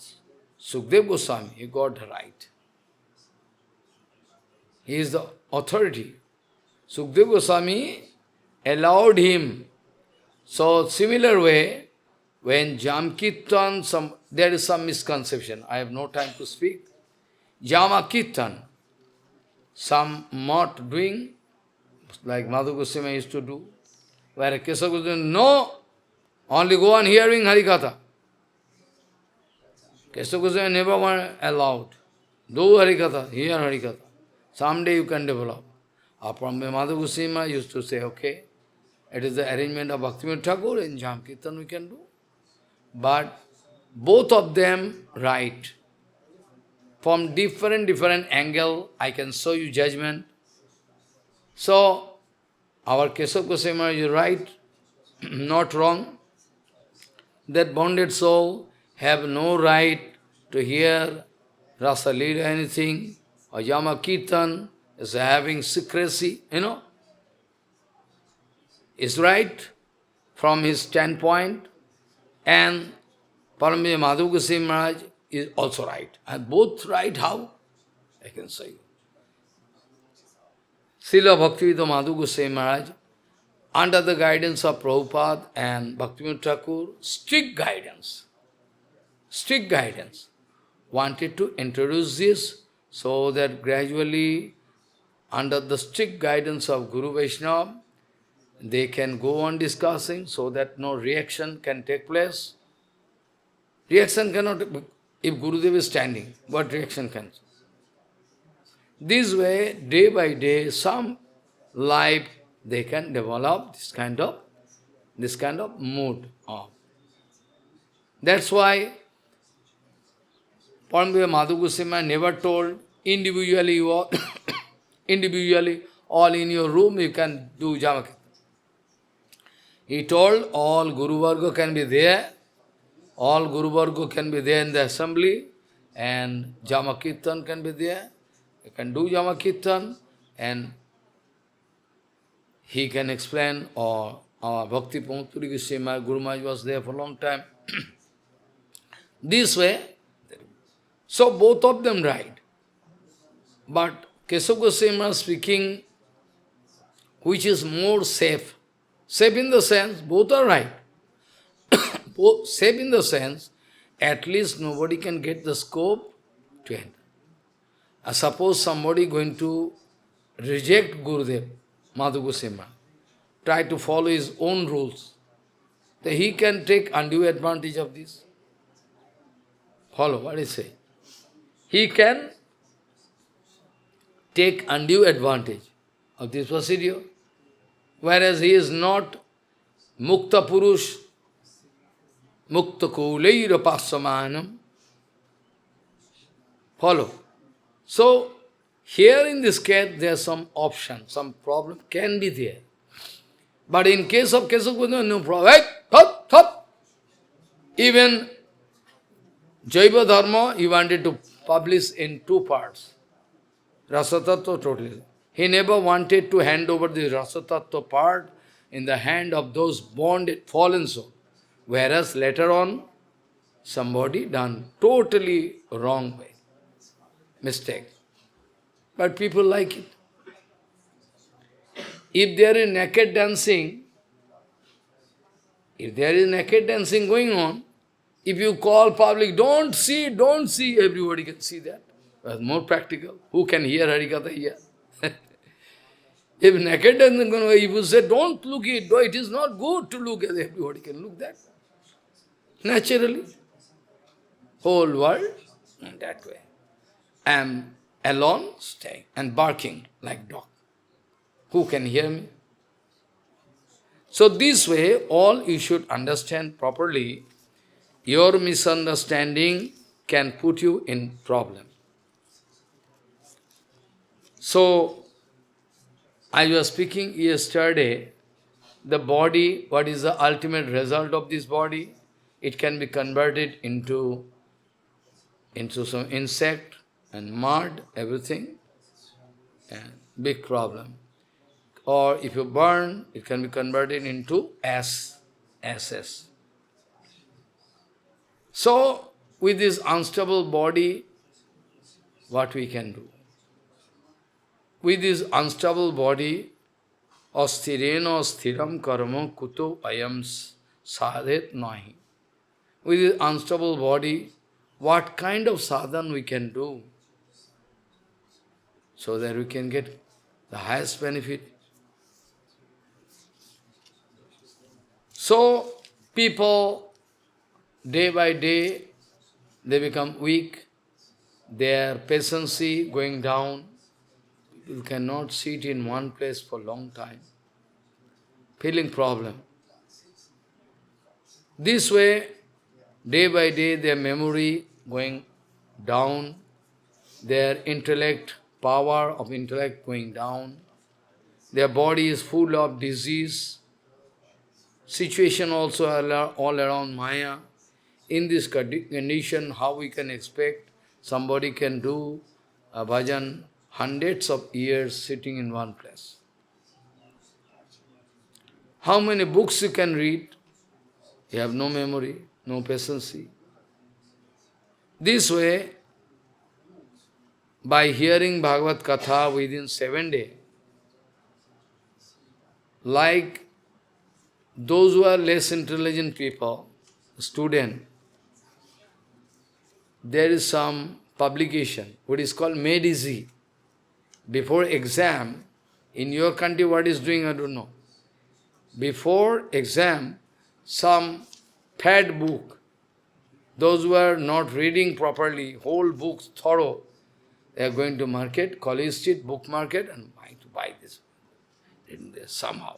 Sukdev Goswami, he got the right. He is the authority. Sukdev Goswami allowed him. So similar way, when Jamkirtan, there is some misconception. I have no time to speak. Jamakirtan, some not doing, like Madhu Goswami used to do, where Kesava Goswami, no, only go on hearing Harikatha. Kesava Goswami never allowed. Do Harikatha, hear Harikatha. Someday you can develop. From Madhu Goswami used to say, okay, it is the arrangement of Bhaktivinoda Thakur in Jam Kirtan we can do. But both of them right. From different angle, I can show you judgment. So, our Keshav Goswami is right, not wrong. That bonded soul have no right to hear Rasa Leela anything, or Yama Kirtan is having secrecy, is right from his standpoint, and Paramya Madhu Goswami Maharaj is also right. And both right how? I can say. Srila Bhaktivedanta Madhu Goswami Maharaj, under the guidance of Prabhupada and Bhaktivinoda Thakur, strict guidance, wanted to introduce this so that gradually, under the strict guidance of Guru Vaishnava, they can go on discussing so that no reaction can take place. Reaction cannot, if Gurudev is standing, what reaction can? This way, day by day, some life they can develop this kind of mood. That's why Paramya Madhu Goswami never told individually individually, all in your room you can do Jamakirtan. He told all Guru Varga can be there, all Guru Varga can be there in the assembly, and Jamakirtan can be there. You can do Jamakirtan, and he can explain, or our Bhakti Pamukti Goswami Guru Maharaj was there for a long time. This way, so both of them right. But Keshav Goswami Maharaj speaking, which is more safe. Safe in the sense, both are right. Both safe in the sense, at least nobody can get the scope to enter. Suppose somebody going to reject Gurudev, Madhu Goswami, try to follow his own rules, then he can take undue advantage of this. Follow what I say. He can take undue advantage of this procedure, whereas he is not Mukta Purush, Mukta Kuleira Pasamanam. Follow. So, here in this case, there is some option, some problem can be there. But in case of Keshav Goswami, no problem. Hey, thop, thop. Even Jaiva Dharma, he wanted to publish in 2 parts. Rasa Tattva totally. He never wanted to hand over the Rasa Tattva part in the hand of those bonded, fallen souls. Whereas later on, somebody done totally wrong way. Mistake. But people like it. If there is naked dancing, going on, if you call public, don't see, everybody can see that. That's more practical. Who can hear Harikatha here? If naked dancing going on, if you say, don't look it is not good to look at it, everybody can look that. Naturally. Whole world, in that way. I am alone, staying, and barking like dog. Who can hear me? So this way, all you should understand properly. Your misunderstanding can put you in problem. So, I was speaking yesterday, the body, what is the ultimate result of this body? It can be converted into some insect and mud, everything, and big problem. Or if you burn, it can be converted into ashes. So, with this unstable body, what we can do? With this unstable body, asthirena sthiram karma kuto ayam sadhet nahi. With this unstable body, what kind of sadhana we can do so that we can get the highest benefit? So, people, day by day, they become weak, their patience going down. People cannot sit in one place for long time, feeling problem. This way, day by day, their memory going down, their intellect, power of intellect going down, their body is full of disease, situation also all around Maya. In this condition, how we can expect somebody can do a bhajan hundreds of years sitting in one place? How many books you can read? You have no memory, no patience. This way, by hearing Bhagavad Katha within 7 days, like those who are less intelligent people, student, there is some publication, what is called Made Easy. Before exam, in your country what is doing, I don't know. Before exam, some fat book, those who are not reading properly, whole books, thorough, they are going to market, College Street book market, and buying to buy this in there somehow.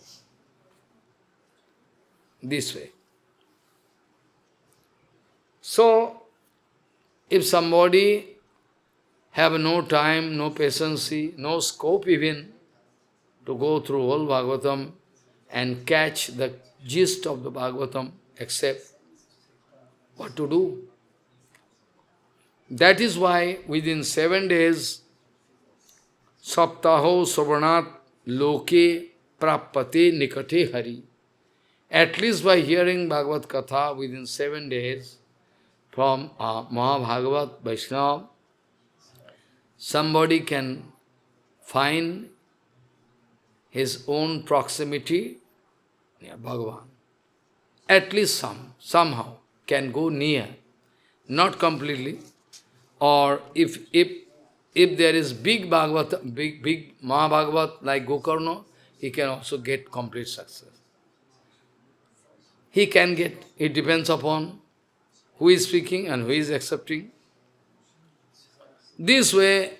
This way. So, if somebody have no time, no patience, no scope even to go through whole Bhagavatam and catch the gist of the Bhagavatam, except what to do? That is why within 7 days, Saptaho Savanat Loke Prapate Nikate Hari. At least by hearing Bhagavad Katha within 7 days from Mahabhagavat Vaishnava, somebody can find his own proximity near Bhagavan. At least somehow can go near, not completely. Or if there is big Bhagavat, big Mahabhagavat like Gokarna, he can also get complete success. He can get, it depends upon who is speaking and who is accepting. This way,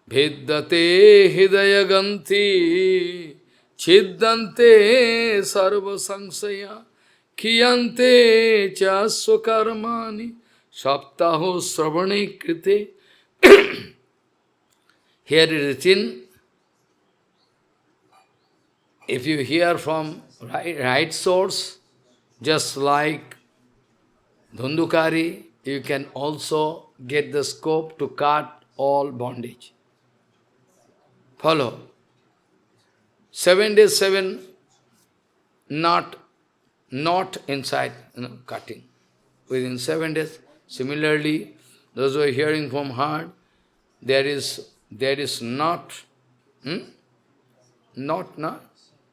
Bhiddate Hidayaganti Chiddante Sarva Sangsaya Kiyante Chaswakarmani Saptaho Sravane Krite. Here it is written, if you hear from right source, just like Dhundukari, you can also get the scope to cut all bondage. Follow. 7 days, 7, not inside cutting. Within 7 days. Similarly, those who are hearing from heart, there is not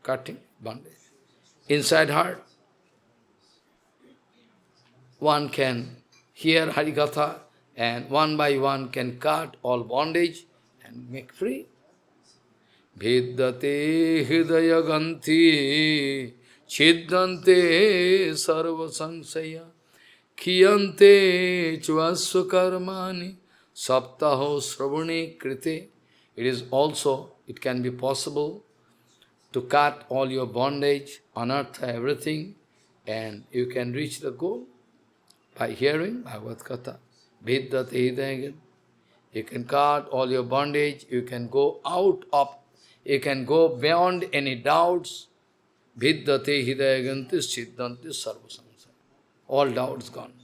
cutting bondage. Inside heart, one can hear Harikatha and one by one can cut all bondage and make free. Bhiddate hridaya ganti chiddante sarva sangsaya kiyante chvasva karmani saptaho sravane krite. It can be possible to cut all your bondage, anartha, everything, and you can reach the goal by hearing Bhagavad Katha. Vidyate hidaya. You can cut all your bondage, you can go beyond any doubts. Vidyate hidayagantis siddhantis sarvasamsa. All doubts gone.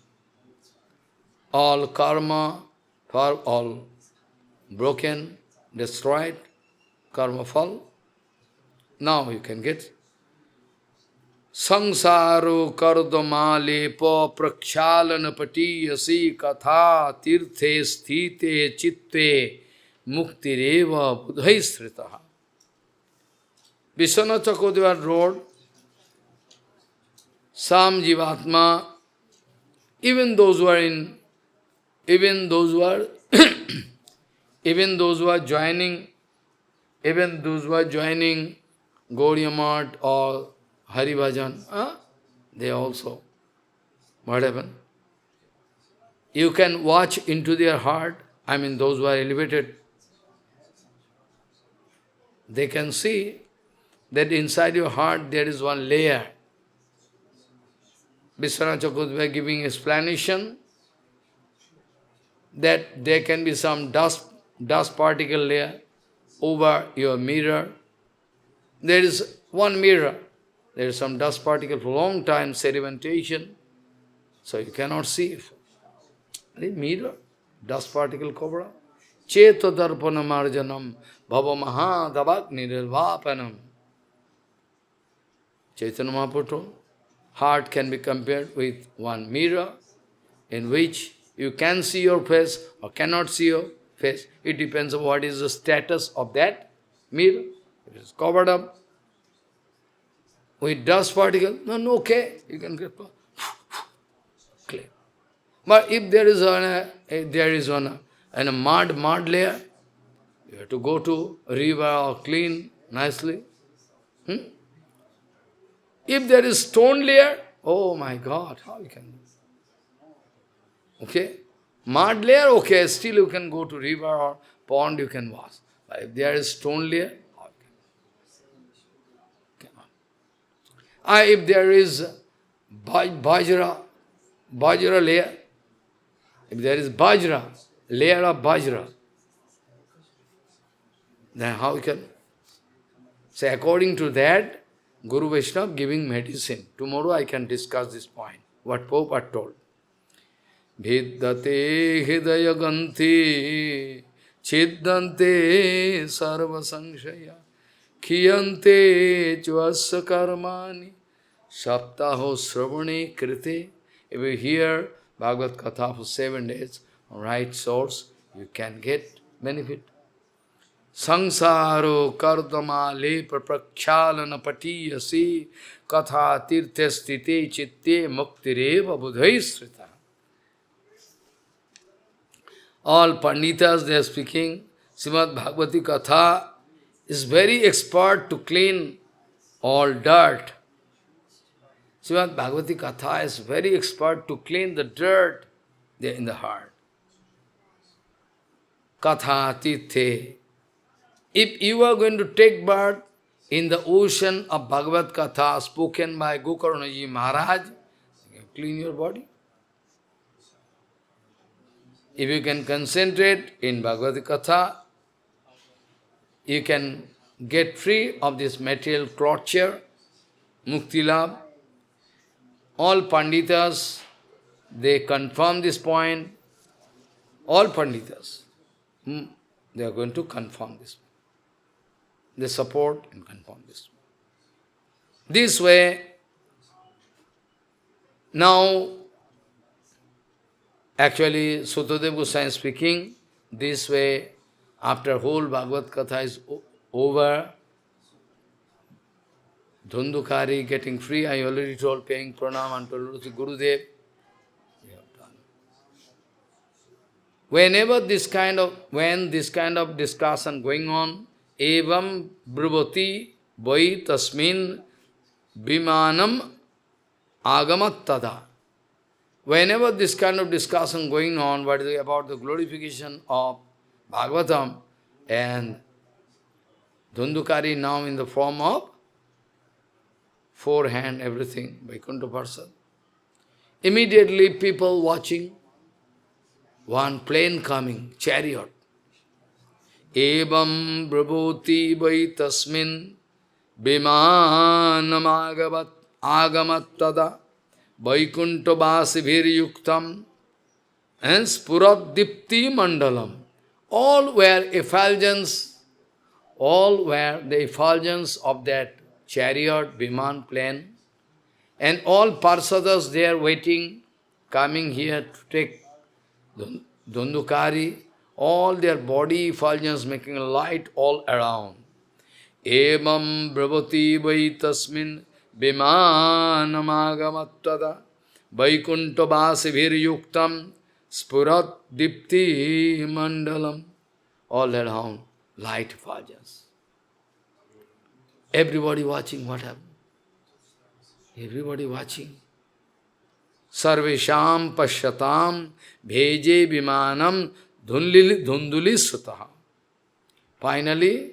All karma, all broken, destroyed, karma fall. Now you can get Sangsaro kardama lepa prakshalana patiyasi katha tirthe sthite chitte muktireva buddhai sritaha. Vishwanath Chakravarti wrote, some jivatma, even those who are joining Gauriya Math or Hari Bhajan, they also, what happened? You can watch into their heart, I mean those who are elevated, they can see that inside your heart there is one layer. Vishwanath Chakravarti giving explanation that there can be some dust particle layer over your mirror. There is one mirror. There is some dust particle for a long time, sedimentation, so you cannot see it. The mirror, dust particle cover up. Cheta darpana marjanam bhava maha dabagni nirvapanam. Chaitanya Mahaprabhu told, heart can be compared with one mirror in which you can see your face or cannot see your face. It depends on what is the status of that mirror. If it is covered up with dust particle, then okay, you can get clear. But if there is one and a mud layer, you have to go to a river or clean nicely. If there is stone layer, oh my God, how you can do? Okay? Mud layer, okay, still you can go to river or pond, you can wash. But if there is stone layer, how you cannot. If there is bajra layer, if there is layer of bajra, then how you can? So according to that, Guru Vaishnava giving medicine. Tomorrow I can discuss this point, what Pope had told. Vidyate hidaya ganti chiddante sarva sanshaya khiyante chvasya karmani saptaho sravane krite. If you hear Bhagavad Katha for 7 days, on right source, you can get benefit. Sangsaro kardama lepa prakchalana patiyasi katha tirthe stite chitte muktireva buddhaisrita. All Panditas, they are speaking, Srimad Bhagavati Katha is very expert to clean all dirt. Srimad Bhagavati Katha is very expert to clean the dirt there in the heart. Katha tirthe. If you are going to take birth in the ocean of Bhagavad Katha spoken by Gokarnaji Maharaj, you can clean your body. If you can concentrate in Bhagavad Katha, you can get free of this material torture, mukti labh. All Panditas, they confirm this point. All Panditas, they are going to confirm this. They support and confirm this. This way, now, actually, Sutadev Goswami is speaking, this way, after whole Bhagavad Katha is over, Dhundukari getting free, I already told, paying pranam and told Gurudev, we have done. When this kind of discussion going on, evam bruvati vai tasmin vimanam agamat tada. Whenever this kind of discussion going on, what is about the glorification of Bhagavatam, and Dhundukari now in the form of 4 hand, everything, Vaikuntha Parsad. Immediately people watching, one plane coming, chariot. Evam brabhoti vai tasmin vimanam agamat tada Vaikuntha vasibhir yuktam and spurat dipti mandalam. All were effulgence, all were the effulgence of that chariot, Viman plane, and all Parsadas they are waiting, coming here to take Dhundukari, all their body effulgence making a light all around. Evam brabhati vai tasmin vimanam agamattada Vaikuntha vasibhir yuktam spurat dipti mandalam. All around, light effulgence. Everybody watching what happened. Everybody watching. Sarvesham Pashyatam Bheje Vimanam Dhunduli Sutaha. Finally,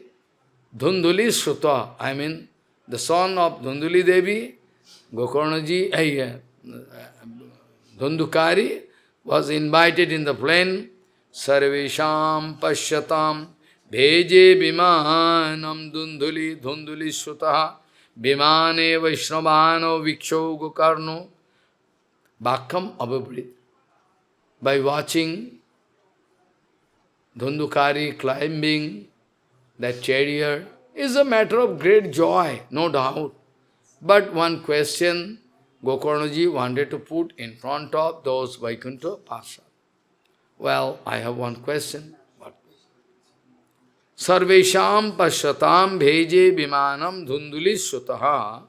Dhunduli Sutta, I mean, the son of Dhunduli Devi, Gokarnaji, Dhundukari, was invited in the plane. Sarvesham Pashyatam Bheje Vimanam Dhunduli Sutaha Vimane Vaishnavano Viksho Gokarno Bhakam Abhibrit. By watching Dhundukari climbing that chariot is a matter of great joy, no doubt. But one question Gokarnaji wanted to put in front of those Vaikuntha Parshad. Well, I have one question. Sarvesham Pashyatam Bheje Vimanam Dhunduli Sutaha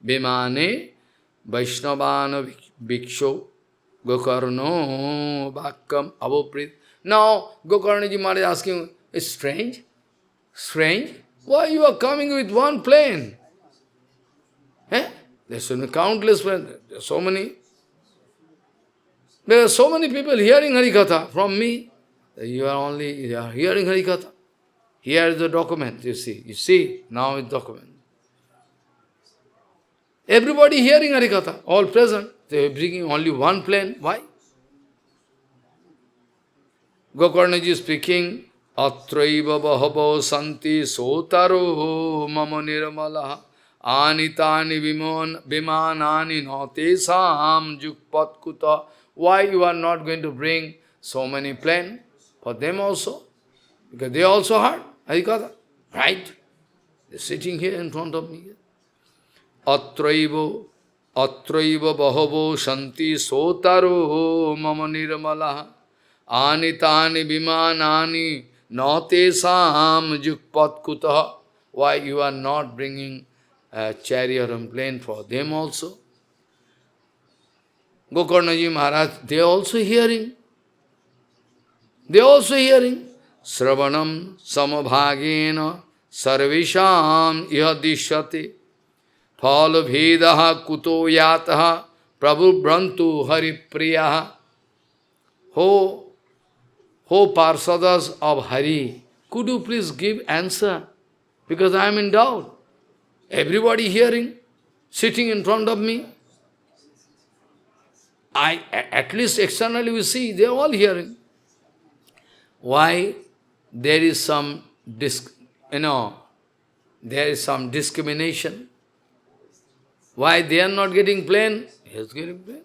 Vimane Vaishnavana Viksho Gokarno Bhakam Abhiprit. Now, Gokarnaji Maharaj asking, it's strange? Strange? Why you are coming with one plane? Eh? There's countless planes. There are so many. There are so many people hearing Harikatha from me. You are hearing Harikatha. Here is the document, you see. You see, now it's document. Everybody hearing Harikatha, all present. They are bringing only one plane. Why? Gokarnaji is speaking, Atraiva bahavo santi sotaro mama nirmalaha anitani vimanani notesam jukpat kuta. Why you are not going to bring so many planes for them also? Because they also heard Harikatha, right? They are sitting here in front of me. Atraiva bahavo santi sotaro mama nirmalaha anitani vimanani natesam jukpat kutaha. Why you are not bringing a chariot and plane for them also? Gokarnaji Maharaj, they are also hearing. They are also hearing. Sravanam samabhagena sarvisham ihadishyate phala bhedaha kuto yataha prabhu brantu haripriyaha. Ho Parsadas of Hari, could you please give answer? Because I am in doubt. Everybody hearing, sitting in front of me. At least externally we see, they are all hearing. Why? There is some discrimination. Why they are not getting plane? He is getting plane.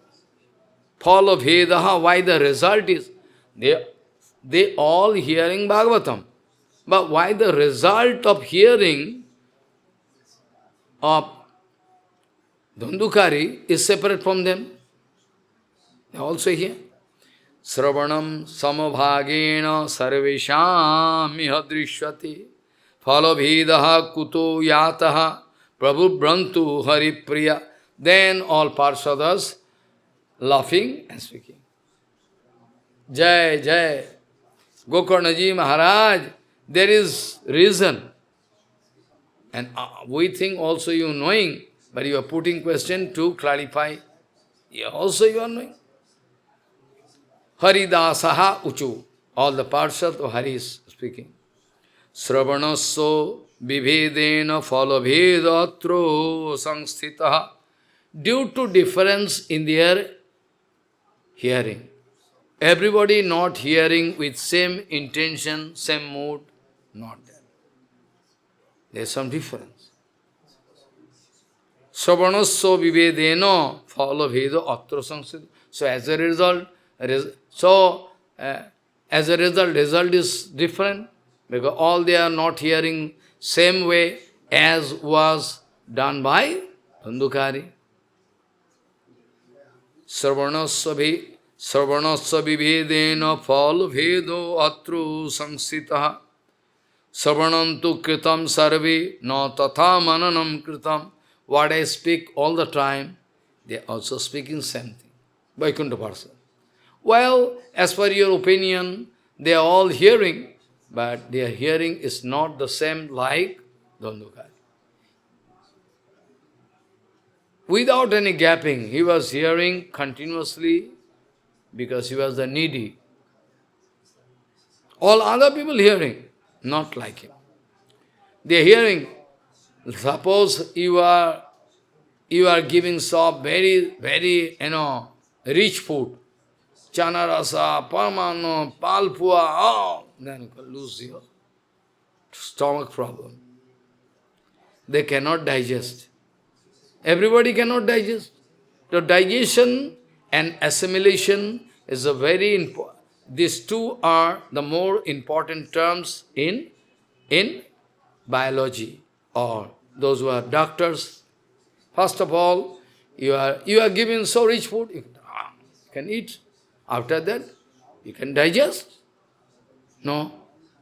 Follow Vedaha, why the result is? They all hearing Bhagavatam. But why the result of hearing of Dhundukari is separate from them? They also hear. Sravanam samabhagena sarvesham ihadrishyati phalabhedaha kuto yataha prabhu brantu haripriya. Then all Parsadas laughing and speaking. Jai, Jai, Gokarnaji Maharaj, there is reason. And we think also you knowing, but you are putting question to clarify. Also you are knowing. Haridasaha uchu. All the Parshad of Hari is speaking. Sravanaso vibhedena phalabhedatro sangsthitaha. Due to difference in their hearing. Everybody not hearing with same intention, same mood, not there. There is some difference. Sravanasya vivedena phalabheda atra sangsthita. So as a result, result is different, because all they are not hearing same way as was done by Dhundukari. Sarvanasya vibhedena phalabhedo atru sangsitaha sarvanantu kritam sarve na tatha mananam kritam. What I speak all the time, they are also speaking same thing. Vaikuntha Parsa. Well, as per your opinion, they are all hearing, but their hearing is not the same like Dhundukari. without any gapping. He was hearing continuously because he was the needy. All other people hearing, not like him. They are hearing. Suppose you are giving some very, rich food. Chana rasa, parmano, palpua, then you can lose your stomach problem. They cannot digest. Everybody cannot digest. The digestion and assimilation is a very important. These two are the more important terms in biology, or those who are doctors. First of all, you are given so rich food, you can eat. After that, you can digest. No.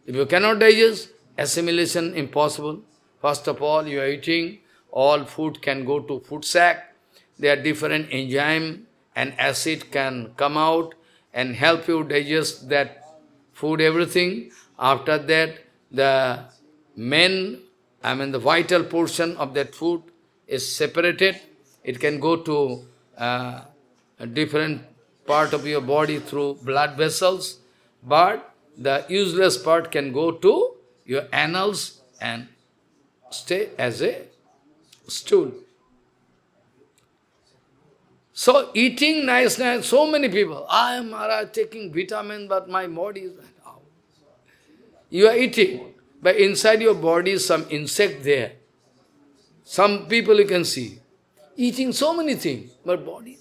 If you cannot digest, assimilation impossible. First of all, you are eating, all food can go to food sac. There are different enzyme and acid can come out and help you digest that food, everything. After that, the the vital portion of that food is separated. It can go to a different part of your body through blood vessels, but the useless part can go to your annals and stay as a stool. So eating nice, so many people, I am Maharaj taking vitamin, but my body is like, oh. You are eating, but inside your body is some insect there. Some people you can see, eating so many things, but body,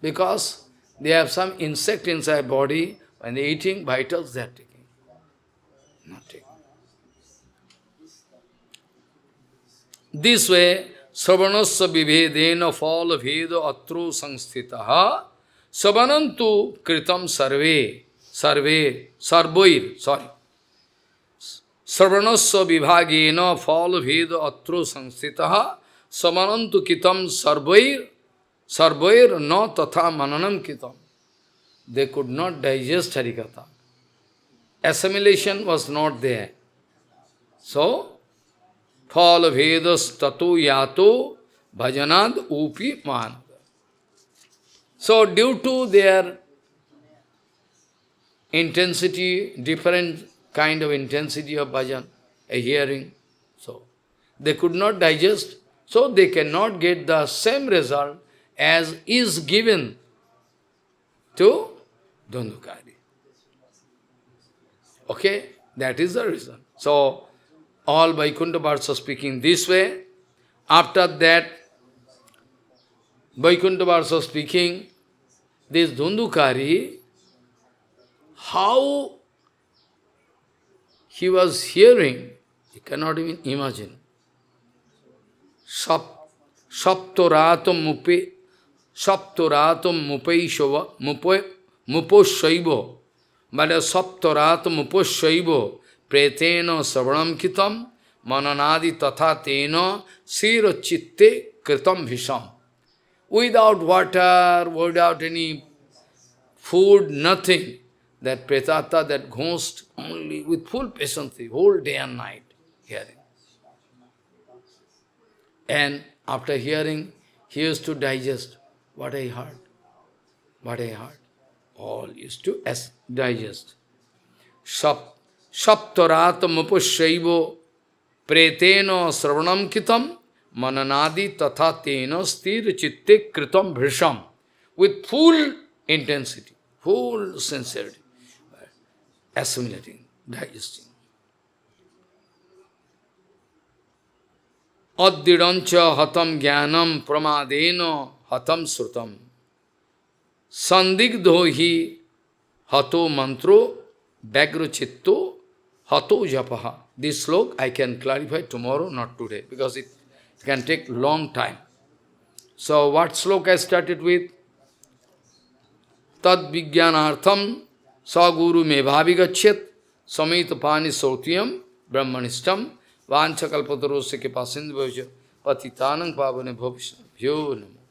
because they have some insect inside body, when they are eating, vitals they are taking. Not taking. This way, Savanasya vibhedena fall bheda atru samsthitaha savanantu kritam sarvoir. Savanasya vibhagena fall bheda atru samsthitaha savanantu kritam sarvoir no tatha mananam kritam. They could not digest Harikatha. Assimilation was not there. So, Phala Vedas Tatu Yato Bhajanad Upi Manada. So, due to their intensity, different kind of intensity of bhajan, a hearing, so they could not digest, so they cannot get the same result as is given to Dhundhukari. Okay, that is the reason. So, all Vaikuntha Bharsa speaking this way. After that, Vaikuntha Bharsa speaking, this Dhundhukari, how he was hearing, he cannot even imagine. Saptoratam muposhaivo, but a saptoratam muposhaivo, pretena savanam kitam, mananadi tatha tena, sira chitte kritam bhisham. Without water, without any food, nothing. That pretata, that ghost, only with full patience, whole day and night, hearing. And after hearing, he used to digest what I heard. What I heard. All used to digest. Saptaratam upushaivo pretena sravanam kitam mananadi tatha tena sthira chitte kritam bhrisham. With full intensity, full sincerity, assimilating, digesting. Addidancha hatam jnanam pramadena hatam srutam. Sandigdho hi hato mantro bagro chitto hato japaha. This slok I can clarify tomorrow, not today, because it can take long time. So what slok I started with? Tad vijnanartham sa guru me bhavigachyat samita pani sautiyam brahmanistam vanchakalpatarosya ke pasindhu patitanang pavane bhavishna bhyo nama.